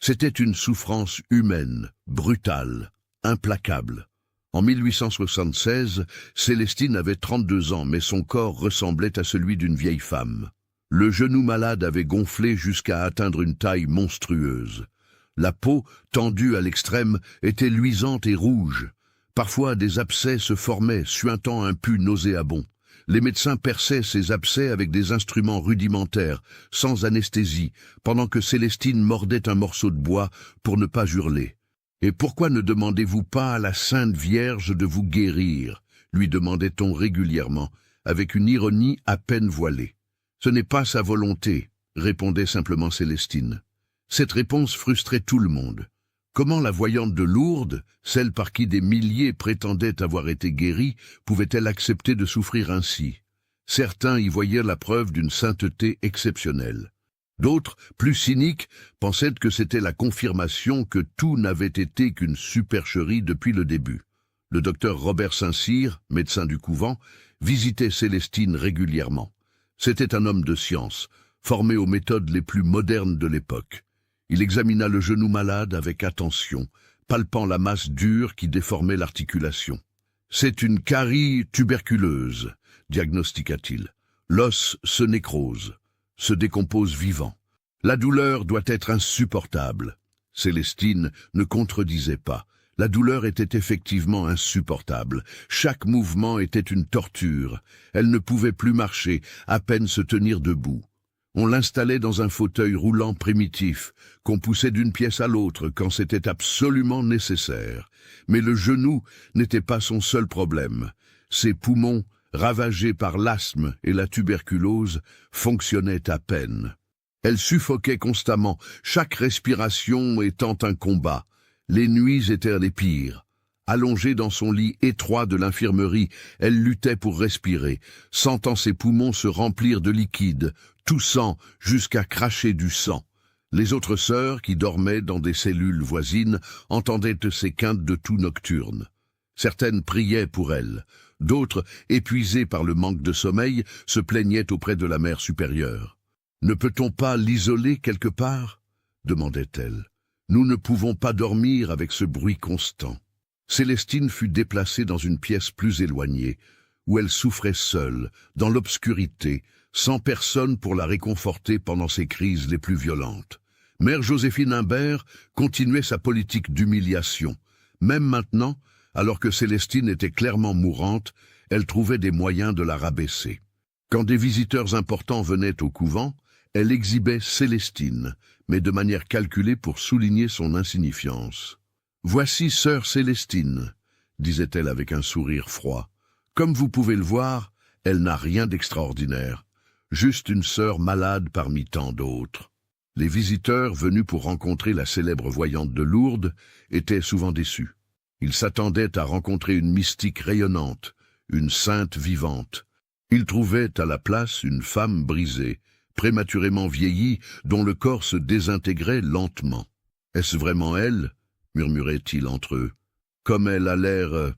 Speaker 1: C'était une souffrance humaine, brutale, implacable. En 1876, Célestine avait 32 ans, mais son corps ressemblait à celui d'une vieille femme. Le genou malade avait gonflé jusqu'à atteindre une taille monstrueuse. La peau, tendue à l'extrême, était luisante et rouge. Parfois, des abcès se formaient, suintant un pus nauséabond. Les médecins perçaient ces abcès avec des instruments rudimentaires, sans anesthésie, pendant que Célestine mordait un morceau de bois pour ne pas hurler. « Et pourquoi ne demandez-vous pas à la Sainte Vierge de vous guérir ?» lui demandait-on régulièrement, avec une ironie à peine voilée. « Ce n'est pas sa volonté », répondait simplement Célestine. Cette réponse frustrait tout le monde. Comment la voyante de Lourdes, celle par qui des milliers prétendaient avoir été guéris, pouvait-elle accepter de souffrir ainsi? Certains y voyaient la preuve d'une sainteté exceptionnelle. D'autres, plus cyniques, pensaient que c'était la confirmation que tout n'avait été qu'une supercherie depuis le début. Le docteur Robert Saint-Cyr, médecin du couvent, visitait Célestine régulièrement. C'était un homme de science, formé aux méthodes les plus modernes de l'époque. Il examina le genou malade avec attention, palpant la masse dure qui déformait l'articulation. « C'est une carie tuberculeuse », diagnostiqua-t-il. « L'os se nécrose, se décompose vivant. La douleur doit être insupportable. » Célestine ne contredisait pas. La douleur était effectivement insupportable. Chaque mouvement était une torture. Elle ne pouvait plus marcher, à peine se tenir debout. On l'installait dans un fauteuil roulant primitif, qu'on poussait d'une pièce à l'autre quand c'était absolument nécessaire. Mais le genou n'était pas son seul problème. Ses poumons, ravagés par l'asthme et la tuberculose, fonctionnaient à peine. Elle suffoquait constamment, chaque respiration étant un combat. Les nuits étaient les pires. Allongée dans son lit étroit de l'infirmerie, elle luttait pour respirer, sentant ses poumons se remplir de liquide, toussant jusqu'à cracher du sang. Les autres sœurs, qui dormaient dans des cellules voisines, entendaient ces quintes de toux nocturnes. Certaines priaient pour elle. D'autres, épuisées par le manque de sommeil, se plaignaient auprès de la mère supérieure. « Ne peut-on pas l'isoler quelque part ?» demandait-elle. « Nous ne pouvons pas dormir avec ce bruit constant. » Célestine fut déplacée dans une pièce plus éloignée, où elle souffrait seule, dans l'obscurité, sans personne pour la réconforter pendant ses crises les plus violentes. Mère Joséphine Imbert continuait sa politique d'humiliation. Même maintenant, alors que Célestine était clairement mourante, elle trouvait des moyens de la rabaisser. Quand des visiteurs importants venaient au couvent, elle exhibait Célestine, mais de manière calculée pour souligner son insignifiance. « Voici sœur Célestine », disait-elle avec un sourire froid. « Comme vous pouvez le voir, elle n'a rien d'extraordinaire. Juste une sœur malade parmi tant d'autres. » Les visiteurs venus pour rencontrer la célèbre voyante de Lourdes étaient souvent déçus. Ils s'attendaient à rencontrer une mystique rayonnante, une sainte vivante. Ils trouvaient à la place une femme brisée, prématurément vieillie, dont le corps se désintégrait lentement. « Est-ce vraiment elle ?» murmuraient-ils entre eux. « Comme elle a l'air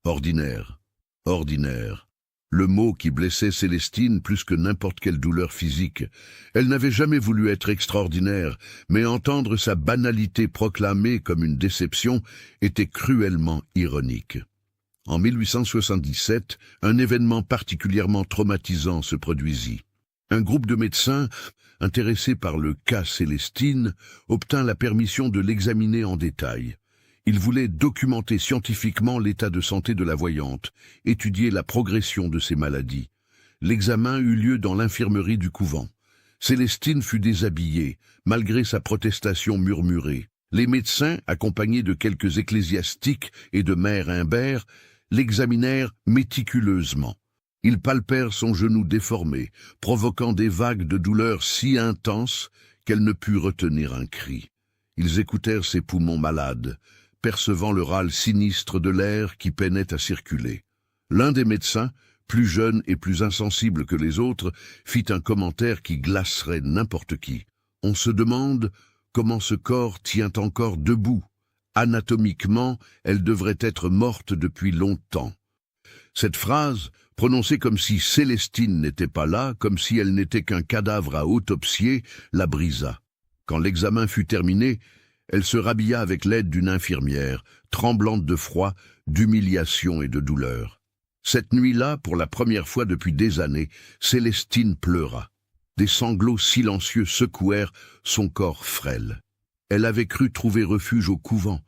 Speaker 1: ordinaire. Ordinaire. » Le mot qui blessait Célestine plus que n'importe quelle douleur physique. Elle n'avait jamais voulu être extraordinaire, mais entendre sa banalité proclamée comme une déception était cruellement ironique. En 1877, un événement particulièrement traumatisant se produisit. Un groupe de médecins, intéressés par le cas Célestine, obtint la permission de l'examiner en détail. Ils voulaient documenter scientifiquement l'état de santé de la voyante, étudier la progression de ses maladies. L'examen eut lieu dans l'infirmerie du couvent. Célestine fut déshabillée, malgré sa protestation murmurée. Les médecins, accompagnés de quelques ecclésiastiques et de mère Imbert, l'examinèrent méticuleusement. Ils palpèrent son genou déformé, provoquant des vagues de douleur si intenses qu'elle ne put retenir un cri. Ils écoutèrent ses poumons malades, percevant le râle sinistre de l'air qui peinait à circuler. L'un des médecins, plus jeune et plus insensible que les autres, fit un commentaire qui glacerait n'importe qui. On se demande comment ce corps tient encore debout. Anatomiquement, elle devrait être morte depuis longtemps. Cette phrase, prononcée comme si Célestine n'était pas là, comme si elle n'était qu'un cadavre à autopsier, la brisa. Quand l'examen fut terminé, elle se rhabilla avec l'aide d'une infirmière, tremblante de froid, d'humiliation et de douleur. Cette nuit-là, pour la première fois depuis des années, Célestine pleura. Des sanglots silencieux secouèrent son corps frêle. Elle avait cru trouver refuge au couvent,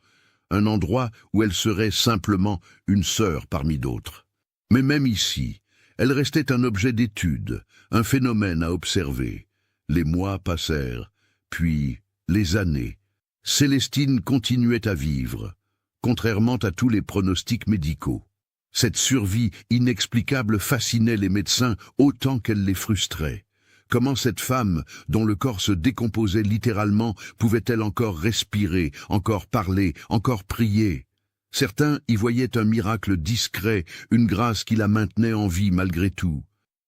Speaker 1: un endroit où elle serait simplement une sœur parmi d'autres. Mais même ici, elle restait un objet d'étude, un phénomène à observer. Les mois passèrent, puis les années. Célestine continuait à vivre, contrairement à tous les pronostics médicaux. Cette survie inexplicable fascinait les médecins autant qu'elle les frustrait. Comment cette femme, dont le corps se décomposait littéralement, pouvait-elle encore respirer, encore parler, encore prier? Certains y voyaient un miracle discret, une grâce qui la maintenait en vie malgré tout.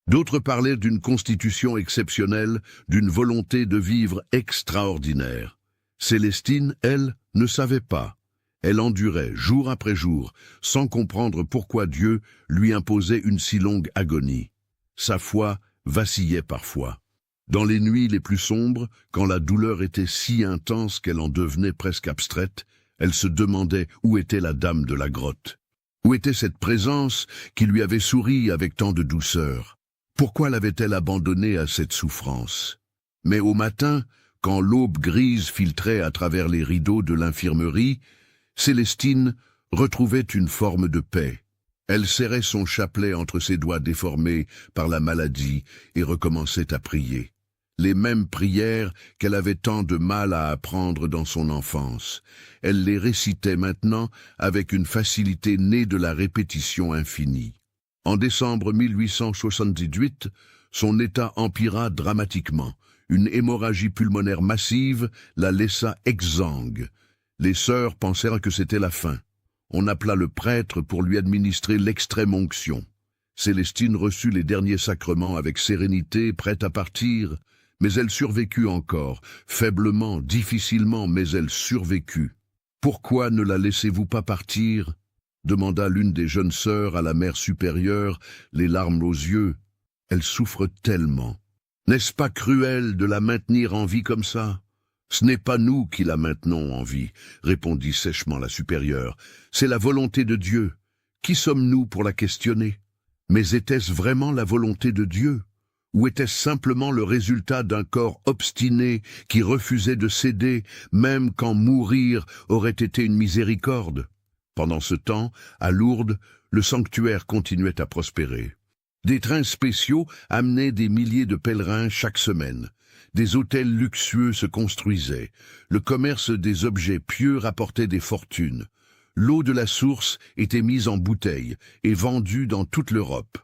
Speaker 1: D'autres parlaient d'une constitution exceptionnelle, d'une volonté de vivre extraordinaire. Célestine, elle, ne savait pas. Elle endurait jour après jour, sans comprendre pourquoi Dieu lui imposait une si longue agonie. Sa foi vacillait parfois. Dans les nuits les plus sombres, quand la douleur était si intense qu'elle en devenait presque abstraite, elle se demandait où était la dame de la grotte. Où était cette présence qui lui avait souri avec tant de douceur? Pourquoi l'avait-elle abandonnée à cette souffrance? Mais au matin, quand l'aube grise filtrait à travers les rideaux de l'infirmerie, Célestine retrouvait une forme de paix. Elle serrait son chapelet entre ses doigts déformés par la maladie et recommençait à prier. Les mêmes prières qu'elle avait tant de mal à apprendre dans son enfance. Elle les récitait maintenant avec une facilité née de la répétition infinie. En décembre 1878, son état empira dramatiquement. Une hémorragie pulmonaire massive la laissa exsangue. Les sœurs pensèrent que c'était la fin. On appela le prêtre pour lui administrer l'extrême onction. Célestine reçut les derniers sacrements avec sérénité, prête à partir, mais elle survécut encore, faiblement, difficilement, mais elle survécut. « Pourquoi ne la laissez-vous pas partir ?» demanda l'une des jeunes sœurs à la mère supérieure, les larmes aux yeux. « Elle souffre tellement. N'est-ce pas cruel de la maintenir en vie comme ça ?» « Ce n'est pas nous qui la maintenons en vie, » répondit sèchement la supérieure. « C'est la volonté de Dieu. Qui sommes-nous pour la questionner? Mais était-ce vraiment la volonté de Dieu? Ou était-ce simplement le résultat d'un corps obstiné qui refusait de céder, même quand mourir aurait été une miséricorde? Pendant ce temps, à Lourdes, le sanctuaire continuait à prospérer. Des trains spéciaux amenaient des milliers de pèlerins chaque semaine. Des hôtels luxueux se construisaient. Le commerce des objets pieux rapportait des fortunes. L'eau de la source était mise en bouteilles et vendue dans toute l'Europe.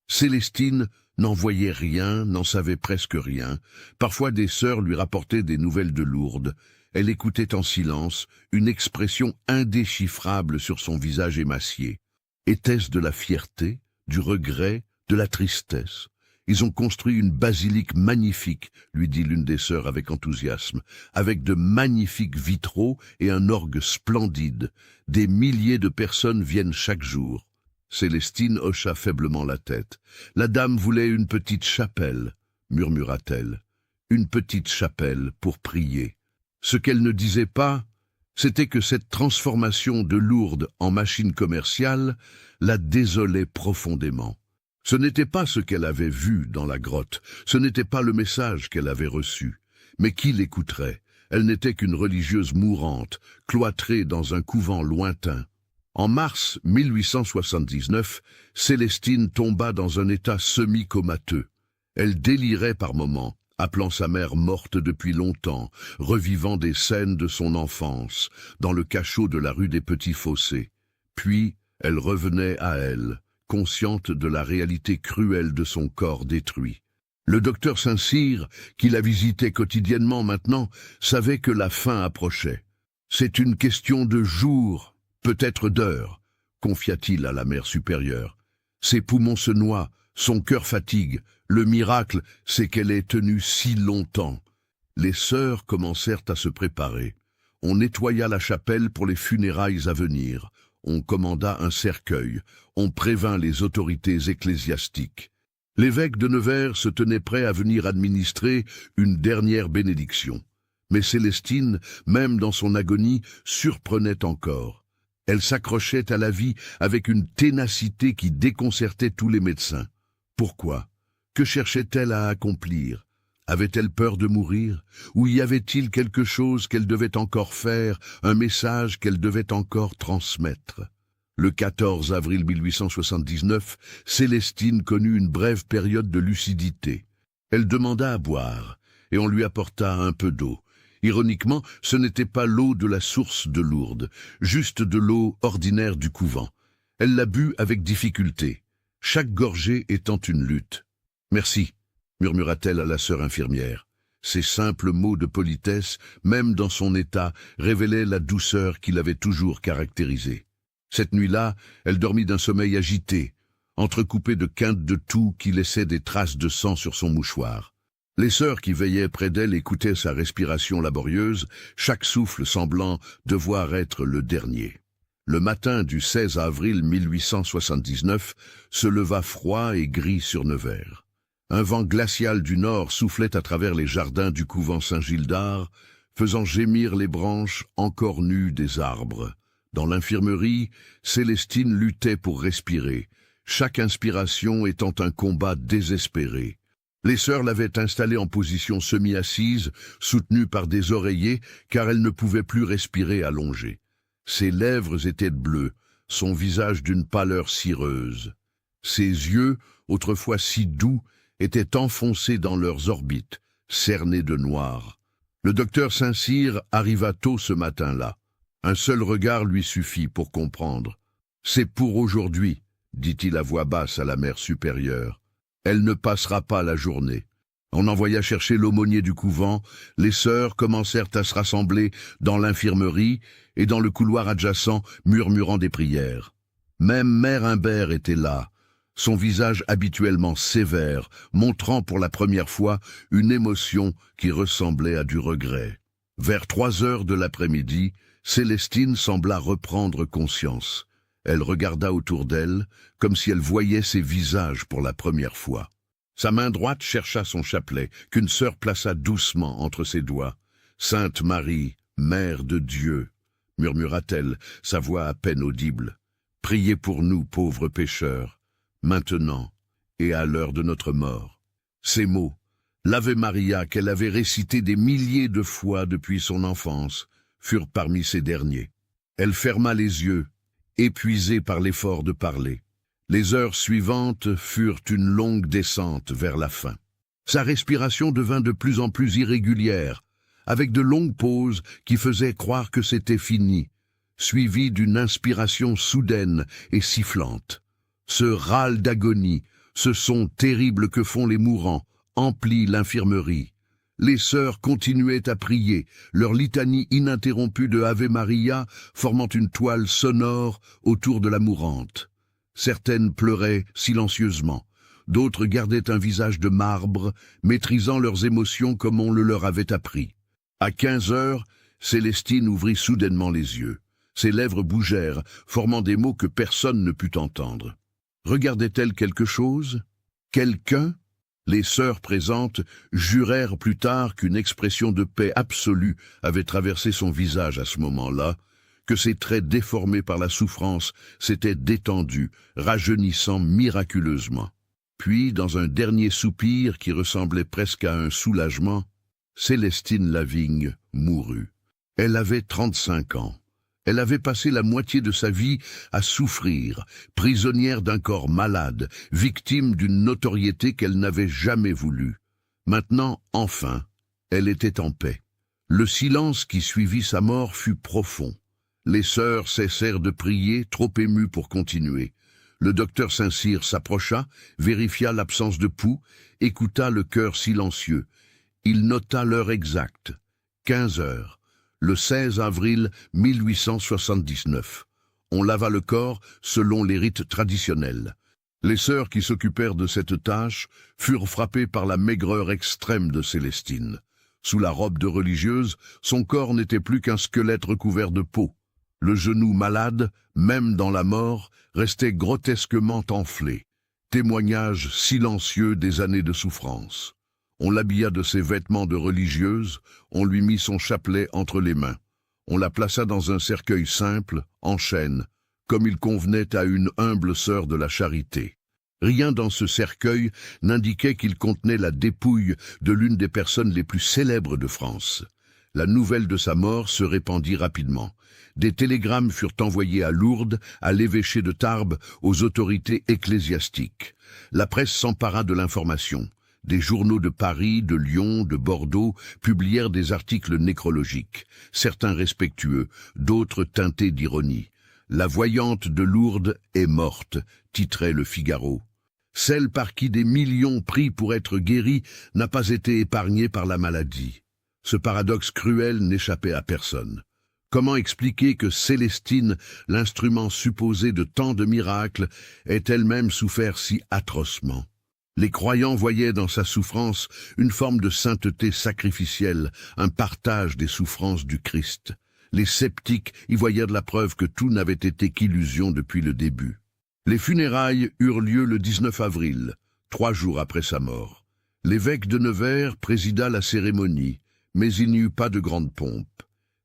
Speaker 1: Célestine n'en voyait rien, n'en savait presque rien. Parfois des sœurs lui rapportaient des nouvelles de Lourdes. Elle écoutait en silence, une expression indéchiffrable sur son visage émacié. Était-ce de la fierté, du regret, de la tristesse? Ils ont construit une basilique magnifique, lui dit l'une des sœurs avec enthousiasme, avec de magnifiques vitraux et un orgue splendide. Des milliers de personnes viennent chaque jour. Célestine hocha faiblement la tête. La dame voulait une petite chapelle, murmura-t-elle. Une petite chapelle pour prier. Ce qu'elle ne disait pas, c'était que cette transformation de Lourdes en machine commerciale la désolait profondément. Ce n'était pas ce qu'elle avait vu dans la grotte, ce n'était pas le message qu'elle avait reçu. Mais qui l'écouterait? Elle n'était qu'une religieuse mourante, cloîtrée dans un couvent lointain. En mars 1879, Célestine tomba dans un état semi-comateux. Elle délirait par moments, appelant sa mère morte depuis longtemps, revivant des scènes de son enfance, dans le cachot de la rue des Petits Fossés. Puis, elle revenait à elle, consciente de la réalité cruelle de son corps détruit. Le docteur Saint-Cyr, qui la visitait quotidiennement maintenant, savait que la fin approchait. « C'est une question de jours, peut-être d'heures », confia-t-il à la mère supérieure. Ses poumons se noient, son cœur fatigue. Le miracle, c'est qu'elle ait tenu si longtemps. Les sœurs commencèrent à se préparer. On nettoya la chapelle pour les funérailles à venir. On commanda un cercueil. On prévint les autorités ecclésiastiques. L'évêque de Nevers se tenait prêt à venir administrer une dernière bénédiction. Mais Célestine, même dans son agonie, surprenait encore. Elle s'accrochait à la vie avec une ténacité qui déconcertait tous les médecins. Pourquoi? Que cherchait-elle à accomplir? Avait-elle peur de mourir? Ou y avait-il quelque chose qu'elle devait encore faire, un message qu'elle devait encore transmettre? Le 14 avril 1879, Célestine connut une brève période de lucidité. Elle demanda à boire, et on lui apporta un peu d'eau. Ironiquement, ce n'était pas l'eau de la source de Lourdes, juste de l'eau ordinaire du couvent. Elle la but avec difficulté, chaque gorgée étant une lutte. « Merci », murmura-t-elle à la sœur infirmière. Ces simples mots de politesse, même dans son état, révélaient la douceur qui l'avait toujours caractérisée. Cette nuit-là, elle dormit d'un sommeil agité, entrecoupé de quintes de toux qui laissaient des traces de sang sur son mouchoir. Les sœurs qui veillaient près d'elle écoutaient sa respiration laborieuse, chaque souffle semblant devoir être le dernier. Le matin du 16 avril 1879 se leva froid et gris sur Nevers. Un vent glacial du nord soufflait à travers les jardins du couvent Saint-Gildard, faisant gémir les branches encore nues des arbres. Dans l'infirmerie, Célestine luttait pour respirer, chaque inspiration étant un combat désespéré. Les sœurs l'avaient installée en position semi-assise, soutenue par des oreillers, car elle ne pouvait plus respirer allongée. Ses lèvres étaient bleues, son visage d'une pâleur cireuse. Ses yeux, autrefois si doux, étaient enfoncés dans leurs orbites, cernés de noir. Le docteur Saint-Cyr arriva tôt ce matin-là. Un seul regard lui suffit pour comprendre. « C'est pour aujourd'hui », dit-il à voix basse à la mère supérieure. « Elle ne passera pas la journée. » On envoya chercher l'aumônier du couvent, les sœurs commencèrent à se rassembler dans l'infirmerie et dans le couloir adjacent, murmurant des prières. Même mère Imbert était là, son visage habituellement sévère, montrant pour la première fois une émotion qui ressemblait à du regret. Vers 3 heures de l'après-midi, Célestine sembla reprendre conscience. Elle regarda autour d'elle, comme si elle voyait ses visages pour la première fois. Sa main droite chercha son chapelet, qu'une sœur plaça doucement entre ses doigts. « Sainte Marie, Mère de Dieu », murmura-t-elle, sa voix à peine audible. « Priez pour nous, pauvres pécheurs, maintenant et à l'heure de notre mort. » Ces mots, l'Ave Maria qu'elle avait récité des milliers de fois depuis son enfance, furent parmi ces derniers. Elle ferma les yeux, épuisée par l'effort de parler. Les heures suivantes furent une longue descente vers la fin. Sa respiration devint de plus en plus irrégulière, avec de longues pauses qui faisaient croire que c'était fini, suivies d'une inspiration soudaine et sifflante. Ce râle d'agonie, ce son terrible que font les mourants, emplit l'infirmerie. Les sœurs continuaient à prier, leur litanie ininterrompue de Ave Maria formant une toile sonore autour de la mourante. Certaines pleuraient silencieusement, d'autres gardaient un visage de marbre, maîtrisant leurs émotions comme on le leur avait appris. À 15 heures, Célestine ouvrit soudainement les yeux. Ses lèvres bougèrent, formant des mots que personne ne put entendre. Regardait-elle quelque chose? Quelqu'un? Les sœurs présentes jurèrent plus tard qu'une expression de paix absolue avait traversé son visage à ce moment-là, que ses traits déformés par la souffrance s'étaient détendus, rajeunissant miraculeusement. Puis, dans un dernier soupir qui ressemblait presque à un soulagement, Célestine Lavigne mourut. Elle avait 35 ans. Elle avait passé la moitié de sa vie à souffrir, prisonnière d'un corps malade, victime d'une notoriété qu'elle n'avait jamais voulu. Maintenant, enfin, elle était en paix. Le silence qui suivit sa mort fut profond. Les sœurs cessèrent de prier, trop émues pour continuer. Le docteur Saint-Cyr s'approcha, vérifia l'absence de pouls, écouta le cœur silencieux. Il nota l'heure exacte, 15 heures. Le 16 avril 1879. On lava le corps selon les rites traditionnels. Les sœurs qui s'occupèrent de cette tâche furent frappées par la maigreur extrême de Célestine. Sous la robe de religieuse, son corps n'était plus qu'un squelette recouvert de peau. Le genou malade, même dans la mort, restait grotesquement enflé. Témoignage silencieux des années de souffrance. On l'habilla de ses vêtements de religieuse, on lui mit son chapelet entre les mains. On la plaça dans un cercueil simple, en chêne, comme il convenait à une humble sœur de la charité. Rien dans ce cercueil n'indiquait qu'il contenait la dépouille de l'une des personnes les plus célèbres de France. La nouvelle de sa mort se répandit rapidement. Des télégrammes furent envoyés à Lourdes, à l'évêché de Tarbes, aux autorités ecclésiastiques. La presse s'empara de l'information. Des journaux de Paris, de Lyon, de Bordeaux publièrent des articles nécrologiques, certains respectueux, d'autres teintés d'ironie. « La voyante de Lourdes est morte », titrait le Figaro. Celle par qui des millions pris pour être guérie n'a pas été épargnée par la maladie. Ce paradoxe cruel n'échappait à personne. Comment expliquer que Célestine, l'instrument supposé de tant de miracles, ait elle-même souffert si atrocement? Les croyants voyaient dans sa souffrance une forme de sainteté sacrificielle, un partage des souffrances du Christ. Les sceptiques y voyaient de la preuve que tout n'avait été qu'illusion depuis le début. Les funérailles eurent lieu le 19 avril, 3 jours après sa mort. L'évêque de Nevers présida la cérémonie, mais il n'y eut pas de grande pompe.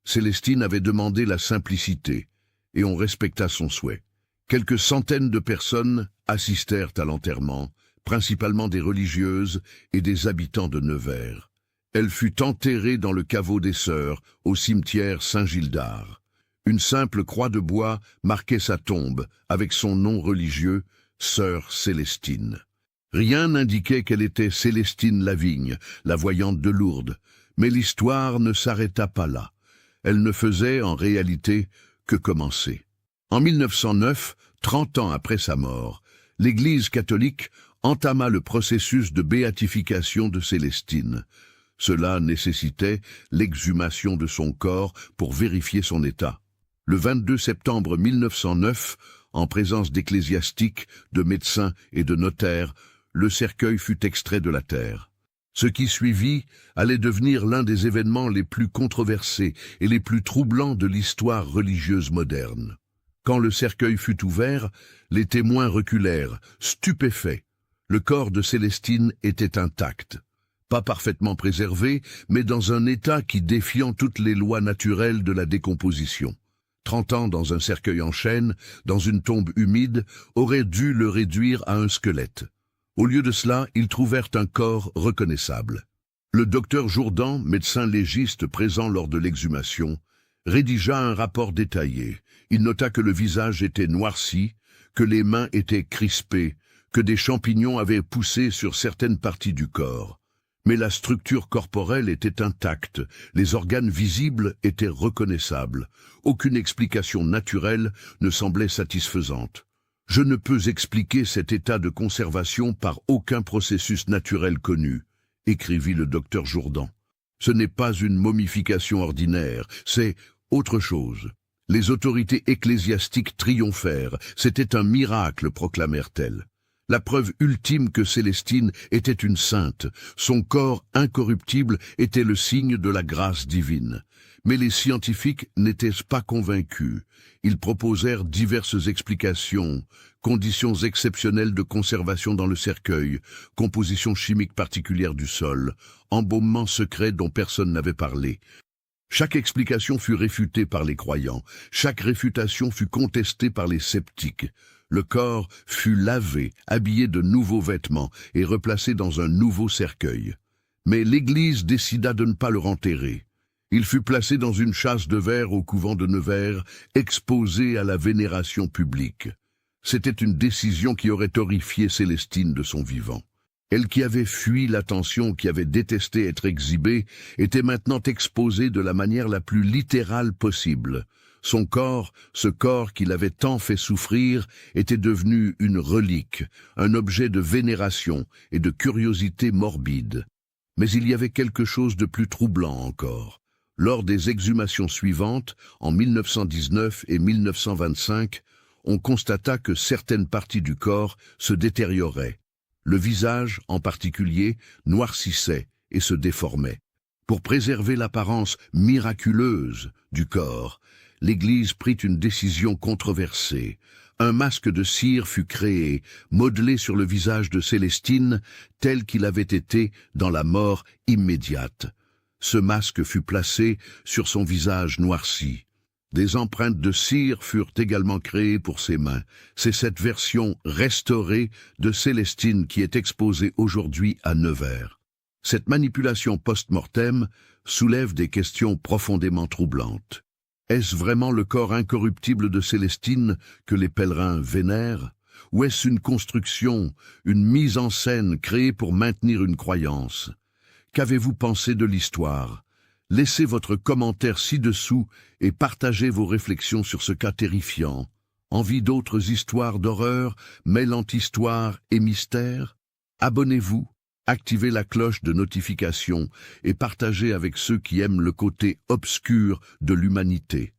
Speaker 1: Célestine avait demandé la simplicité, et on respecta son souhait. Quelques centaines de personnes assistèrent à l'enterrement, principalement des religieuses et des habitants de Nevers. Elle fut enterrée dans le caveau des Sœurs, au cimetière Saint-Gildard. Une simple croix de bois marquait sa tombe, avec son nom religieux, Sœur Célestine. Rien n'indiquait qu'elle était Célestine Lavigne, la voyante de Lourdes, mais l'histoire ne s'arrêta pas là. Elle ne faisait, en réalité, que commencer. En 1909, 30 ans après sa mort, l'Église catholique entama le processus de béatification de Célestine. Cela nécessitait l'exhumation de son corps pour vérifier son état. Le 22 septembre 1909, en présence d'ecclésiastiques, de médecins et de notaires, le cercueil fut extrait de la terre. Ce qui suivit allait devenir l'un des événements les plus controversés et les plus troublants de l'histoire religieuse moderne. Quand le cercueil fut ouvert, les témoins reculèrent, stupéfaits. Le corps de Célestine était intact. Pas parfaitement préservé, mais dans un état qui défiant toutes les lois naturelles de la décomposition. 30 ans dans un cercueil en chêne, dans une tombe humide, auraient dû le réduire à un squelette. Au lieu de cela, ils trouvèrent un corps reconnaissable. Le docteur Jourdan, médecin légiste présent lors de l'exhumation, rédigea un rapport détaillé. Il nota que le visage était noirci, que les mains étaient crispées, que des champignons avaient poussé sur certaines parties du corps. Mais la structure corporelle était intacte, les organes visibles étaient reconnaissables. Aucune explication naturelle ne semblait satisfaisante. « Je ne peux expliquer cet état de conservation par aucun processus naturel connu », écrivit le docteur Jourdan. « Ce n'est pas une momification ordinaire, c'est autre chose. » Les autorités ecclésiastiques triomphèrent, c'était un miracle, proclamèrent-elles. La preuve ultime que Célestine était une sainte, son corps incorruptible était le signe de la grâce divine. Mais les scientifiques n'étaient pas convaincus. Ils proposèrent diverses explications, conditions exceptionnelles de conservation dans le cercueil, composition chimique particulière du sol, embaumement secret dont personne n'avait parlé. Chaque explication fut réfutée par les croyants, chaque réfutation fut contestée par les sceptiques. Le corps fut lavé, habillé de nouveaux vêtements et replacé dans un nouveau cercueil. Mais l'Église décida de ne pas le enterrer. Il fut placé dans une châsse de verre au couvent de Nevers, exposé à la vénération publique. C'était une décision qui aurait horrifié Célestine de son vivant. Elle qui avait fui l'attention, qui avait détesté être exhibée, était maintenant exposée de la manière la plus littérale possible. Son corps, ce corps qui l'avait tant fait souffrir, était devenu une relique, un objet de vénération et de curiosité morbide. Mais il y avait quelque chose de plus troublant encore. Lors des exhumations suivantes, en 1919 et 1925, on constata que certaines parties du corps se détérioraient. Le visage, en particulier, noircissait et se déformait. Pour préserver l'apparence miraculeuse du corps, l'Église prit une décision controversée. Un masque de cire fut créé, modelé sur le visage de Célestine, tel qu'il avait été dans la mort immédiate. Ce masque fut placé sur son visage noirci. Des empreintes de cire furent également créées pour ses mains. C'est cette version restaurée de Célestine qui est exposée aujourd'hui à Nevers. Cette manipulation post-mortem soulève des questions profondément troublantes. Est-ce vraiment le corps incorruptible de Célestine que les pèlerins vénèrent? Ou est-ce une construction, une mise en scène créée pour maintenir une croyance? Qu'avez-vous pensé de l'histoire? Laissez votre commentaire ci-dessous et partagez vos réflexions sur ce cas terrifiant. Envie d'autres histoires d'horreur, mêlant histoire et mystère? Abonnez-vous, activez la cloche de notification et partagez avec ceux qui aiment le côté obscur de l'humanité.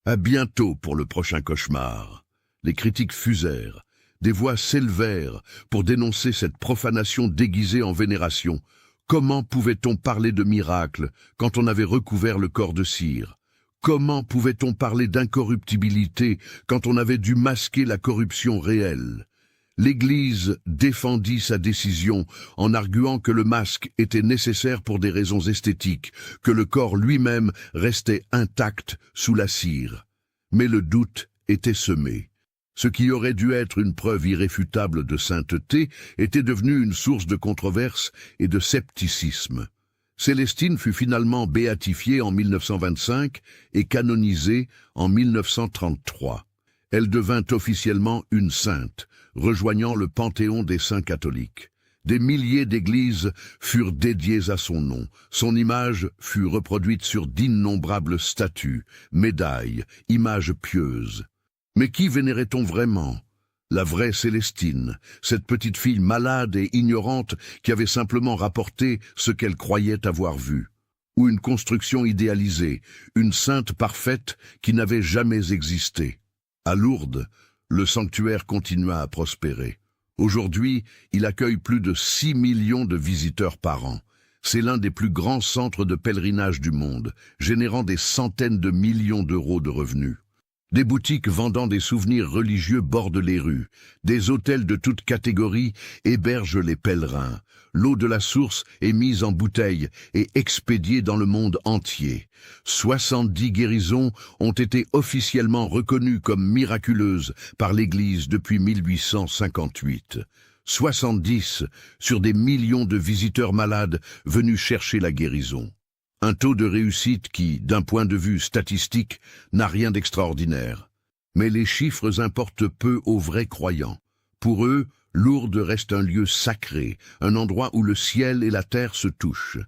Speaker 1: À bientôt pour le prochain cauchemar. Les critiques fusèrent, des voix s'élevèrent pour dénoncer cette profanation déguisée en vénération. Comment pouvait-on parler de miracle quand on avait recouvert le corps de cire? Comment pouvait-on parler d'incorruptibilité quand on avait dû masquer la corruption réelle? L'Église défendit sa décision en arguant que le masque était nécessaire pour des raisons esthétiques, que le corps lui-même restait intact sous la cire. Mais le doute était semé. Ce qui aurait dû être une preuve irréfutable de sainteté était devenu une source de controverse et de scepticisme. Célestine fut finalement béatifiée en 1925 et canonisée en 1933. Elle devint officiellement une sainte, rejoignant le panthéon des saints catholiques. Des milliers d'églises furent dédiées à son nom. Son image fut reproduite sur d'innombrables statues, médailles, images pieuses. Mais qui vénérait-on vraiment? La vraie Célestine, cette petite fille malade et ignorante qui avait simplement rapporté ce qu'elle croyait avoir vu. Ou une construction idéalisée, une sainte parfaite qui n'avait jamais existé. À Lourdes, le sanctuaire continua à prospérer. Aujourd'hui, il accueille plus de 6 millions de visiteurs par an. C'est l'un des plus grands centres de pèlerinage du monde, générant des centaines de millions d'euros de revenus. Des boutiques vendant des souvenirs religieux bordent les rues. Des hôtels de toutes catégories hébergent les pèlerins. L'eau de la source est mise en bouteilles et expédiée dans le monde entier. 70 guérisons ont été officiellement reconnues comme miraculeuses par l'Église depuis 1858. 70 sur des millions de visiteurs malades venus chercher la guérison. Un taux de réussite qui, d'un point de vue statistique, n'a rien d'extraordinaire. Mais les chiffres importent peu aux vrais croyants. Pour eux, Lourdes reste un lieu sacré, un endroit où le ciel et la terre se touchent.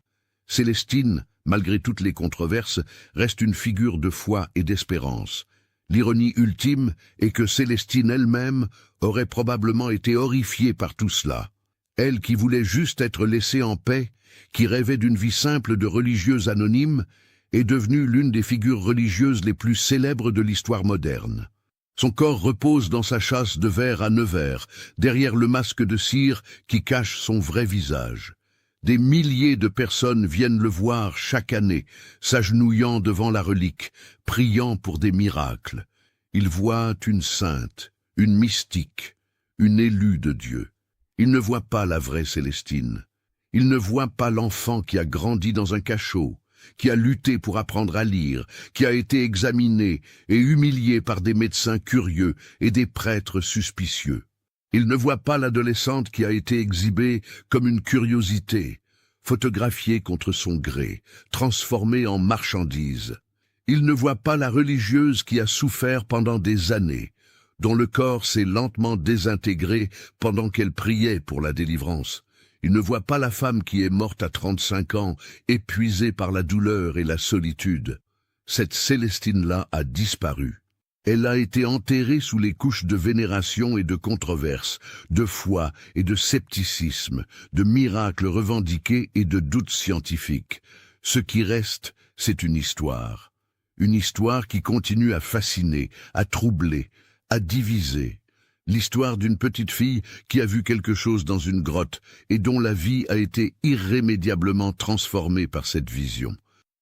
Speaker 1: Célestine, malgré toutes les controverses, reste une figure de foi et d'espérance. L'ironie ultime est que Célestine elle-même aurait probablement été horrifiée par tout cela. Elle qui voulait juste être laissée en paix, qui rêvait d'une vie simple de religieuse anonyme, est devenue l'une des figures religieuses les plus célèbres de l'histoire moderne. Son corps repose dans sa châsse de verre à Nevers, derrière le masque de cire qui cache son vrai visage. Des milliers de personnes viennent le voir chaque année, s'agenouillant devant la relique, priant pour des miracles. Ils voient une sainte, une mystique, une élue de Dieu. Ils ne voient pas la vraie Célestine. Ils ne voient pas l'enfant qui a grandi dans un cachot, qui a lutté pour apprendre à lire, qui a été examiné et humilié par des médecins curieux et des prêtres suspicieux. Ils ne voient pas l'adolescente qui a été exhibée comme une curiosité, photographiée contre son gré, transformée en marchandise. Ils ne voient pas la religieuse qui a souffert pendant des années, dont le corps s'est lentement désintégré pendant qu'elle priait pour la délivrance. Ils ne voient pas la femme qui est morte à 35 ans, épuisée par la douleur et la solitude. Cette Célestine-là a disparu. Elle a été enterrée sous les couches de vénération et de controverses, de foi et de scepticisme, de miracles revendiqués et de doutes scientifiques. Ce qui reste, c'est une histoire. Une histoire qui continue à fasciner, à troubler, à diviser. L'histoire d'une petite fille qui a vu quelque chose dans une grotte et dont la vie a été irrémédiablement transformée par cette vision.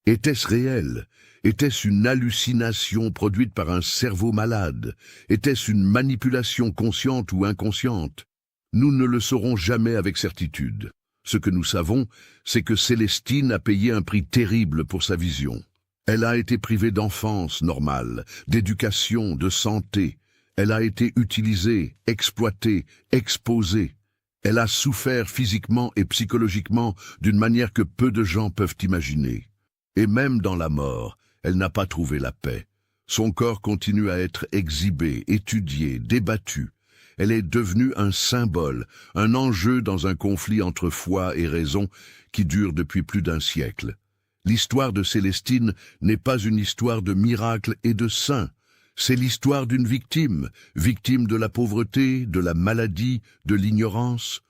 Speaker 1: Était-ce réel? Était-ce une hallucination produite par un cerveau malade? Était-ce une manipulation consciente ou inconsciente? Nous ne le saurons jamais avec certitude. Ce que nous savons, c'est que Célestine a payé un prix terrible pour sa vision. Elle a été privée d'enfance normale, d'éducation, de santé. Elle a été utilisée, exploitée, exposée. Elle a souffert physiquement et psychologiquement d'une manière que peu de gens peuvent imaginer. Et même dans la mort, elle n'a pas trouvé la paix. Son corps continue à être exhibé, étudié, débattu. Elle est devenue un symbole, un enjeu dans un conflit entre foi et raison qui dure depuis plus d'un siècle. L'histoire de Célestine n'est pas une histoire de miracles et de saints. C'est l'histoire d'une victime, victime de la pauvreté, de la maladie, de l'ignorance,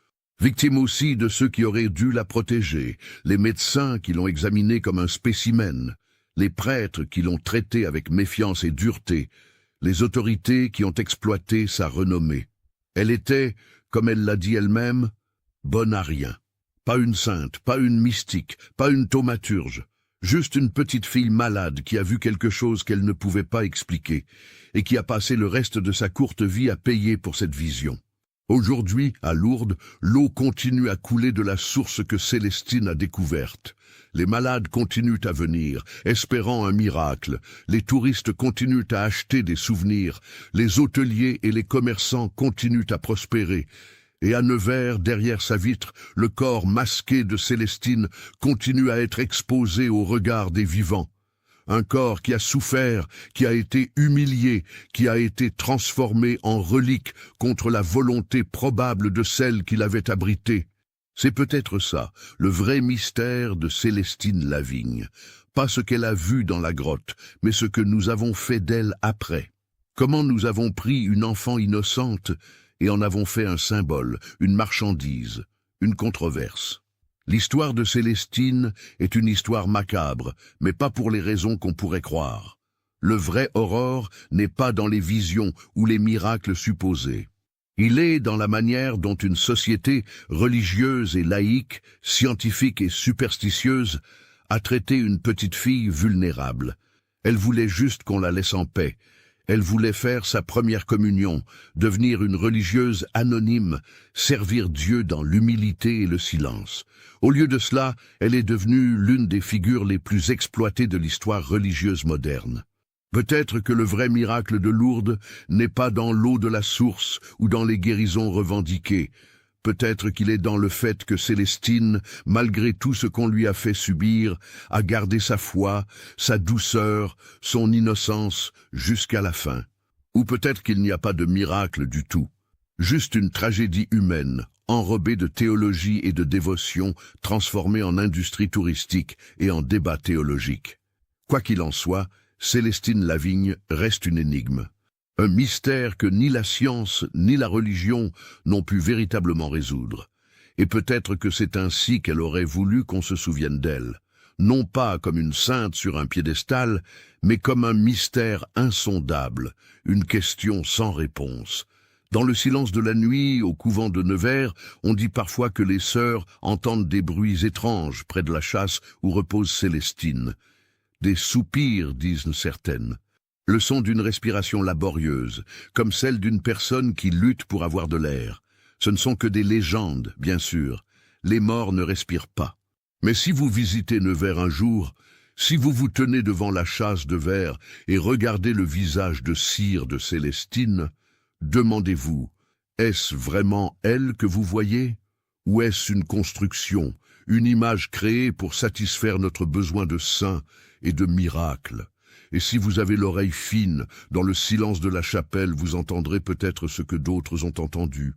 Speaker 1: victime aussi de ceux qui auraient dû la protéger, les médecins qui l'ont examinée comme un spécimen, les prêtres qui l'ont traitée avec méfiance et dureté, les autorités qui ont exploité sa renommée. Elle était, comme elle l'a dit elle-même, bonne à rien. Pas une sainte, pas une mystique, pas une thaumaturge. Juste une petite fille malade qui a vu quelque chose qu'elle ne pouvait pas expliquer et qui a passé le reste de sa courte vie à payer pour cette vision. Aujourd'hui, à Lourdes, l'eau continue à couler de la source que Célestine a découverte. Les malades continuent à venir, espérant un miracle. Les touristes continuent à acheter des souvenirs. Les hôteliers et les commerçants continuent à prospérer. Et à Nevers, derrière sa vitre, le corps masqué de Célestine continue à être exposé au regard des vivants. Un corps qui a souffert, qui a été humilié, qui a été transformé en relique contre la volonté probable de celle qui l'avait abrité. C'est peut-être ça, le vrai mystère de Célestine Lavigne. Pas ce qu'elle a vu dans la grotte, mais ce que nous avons fait d'elle après. Comment nous avons pris une enfant innocente et en avons fait un symbole, une marchandise, une controverse. L'histoire de Célestine est une histoire macabre, mais pas pour les raisons qu'on pourrait croire. Le vrai horreur n'est pas dans les visions ou les miracles supposés. Il est dans la manière dont une société religieuse et laïque, scientifique et superstitieuse a traité une petite fille vulnérable. Elle voulait juste qu'on la laisse en paix. Elle voulait faire sa première communion, devenir une religieuse anonyme, servir Dieu dans l'humilité et le silence. Au lieu de cela, elle est devenue l'une des figures les plus exploitées de l'histoire religieuse moderne. Peut-être que le vrai miracle de Lourdes n'est pas dans l'eau de la source ou dans les guérisons revendiquées. Peut-être qu'il est dans le fait que Célestine, malgré tout ce qu'on lui a fait subir, a gardé sa foi, sa douceur, son innocence jusqu'à la fin. Ou peut-être qu'il n'y a pas de miracle du tout. Juste une tragédie humaine, enrobée de théologie et de dévotion, transformée en industrie touristique et en débat théologique. Quoi qu'il en soit, Célestine Lavigne reste une énigme. Un mystère que ni la science ni la religion n'ont pu véritablement résoudre. Et peut-être que c'est ainsi qu'elle aurait voulu qu'on se souvienne d'elle. Non pas comme une sainte sur un piédestal, mais comme un mystère insondable, une question sans réponse. Dans le silence de la nuit, au couvent de Nevers, on dit parfois que les sœurs entendent des bruits étranges près de la châsse où repose Célestine. Des soupirs, disent certaines. Le son d'une respiration laborieuse, comme celle d'une personne qui lutte pour avoir de l'air. Ce ne sont que des légendes, bien sûr. Les morts ne respirent pas. Mais si vous visitez Nevers un jour, si vous vous tenez devant la châsse de verre et regardez le visage de cire de Célestine, demandez-vous, est-ce vraiment elle que vous voyez? Ou est-ce une construction, une image créée pour satisfaire notre besoin de saints et de miracles? Et si vous avez l'oreille fine, dans le silence de la chapelle, vous entendrez peut-être ce que d'autres ont entendu.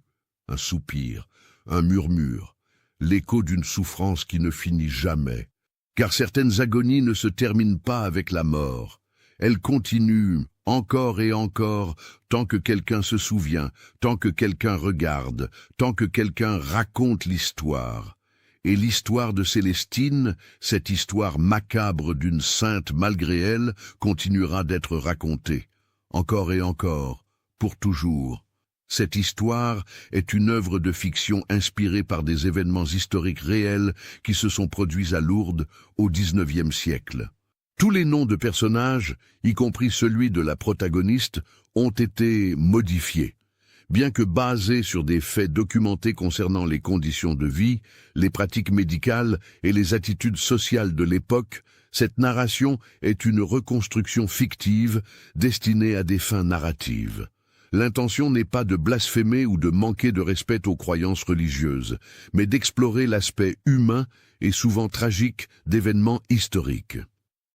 Speaker 1: Un soupir, un murmure, l'écho d'une souffrance qui ne finit jamais. Car certaines agonies ne se terminent pas avec la mort. Elles continuent, encore et encore, tant que quelqu'un se souvient, tant que quelqu'un regarde, tant que quelqu'un raconte l'histoire. Et l'histoire de Célestine, cette histoire macabre d'une sainte malgré elle, continuera d'être racontée, encore et encore, pour toujours. Cette histoire est une œuvre de fiction inspirée par des événements historiques réels qui se sont produits à Lourdes au XIXe siècle. Tous les noms de personnages, y compris celui de la protagoniste, ont été modifiés. Bien que basés sur des faits documentés concernant les conditions de vie, les pratiques médicales et les attitudes sociales de l'époque, cette narration est une reconstruction fictive destinée à des fins narratives. L'intention n'est pas de blasphémer ou de manquer de respect aux croyances religieuses, mais d'explorer l'aspect humain et souvent tragique d'événements historiques.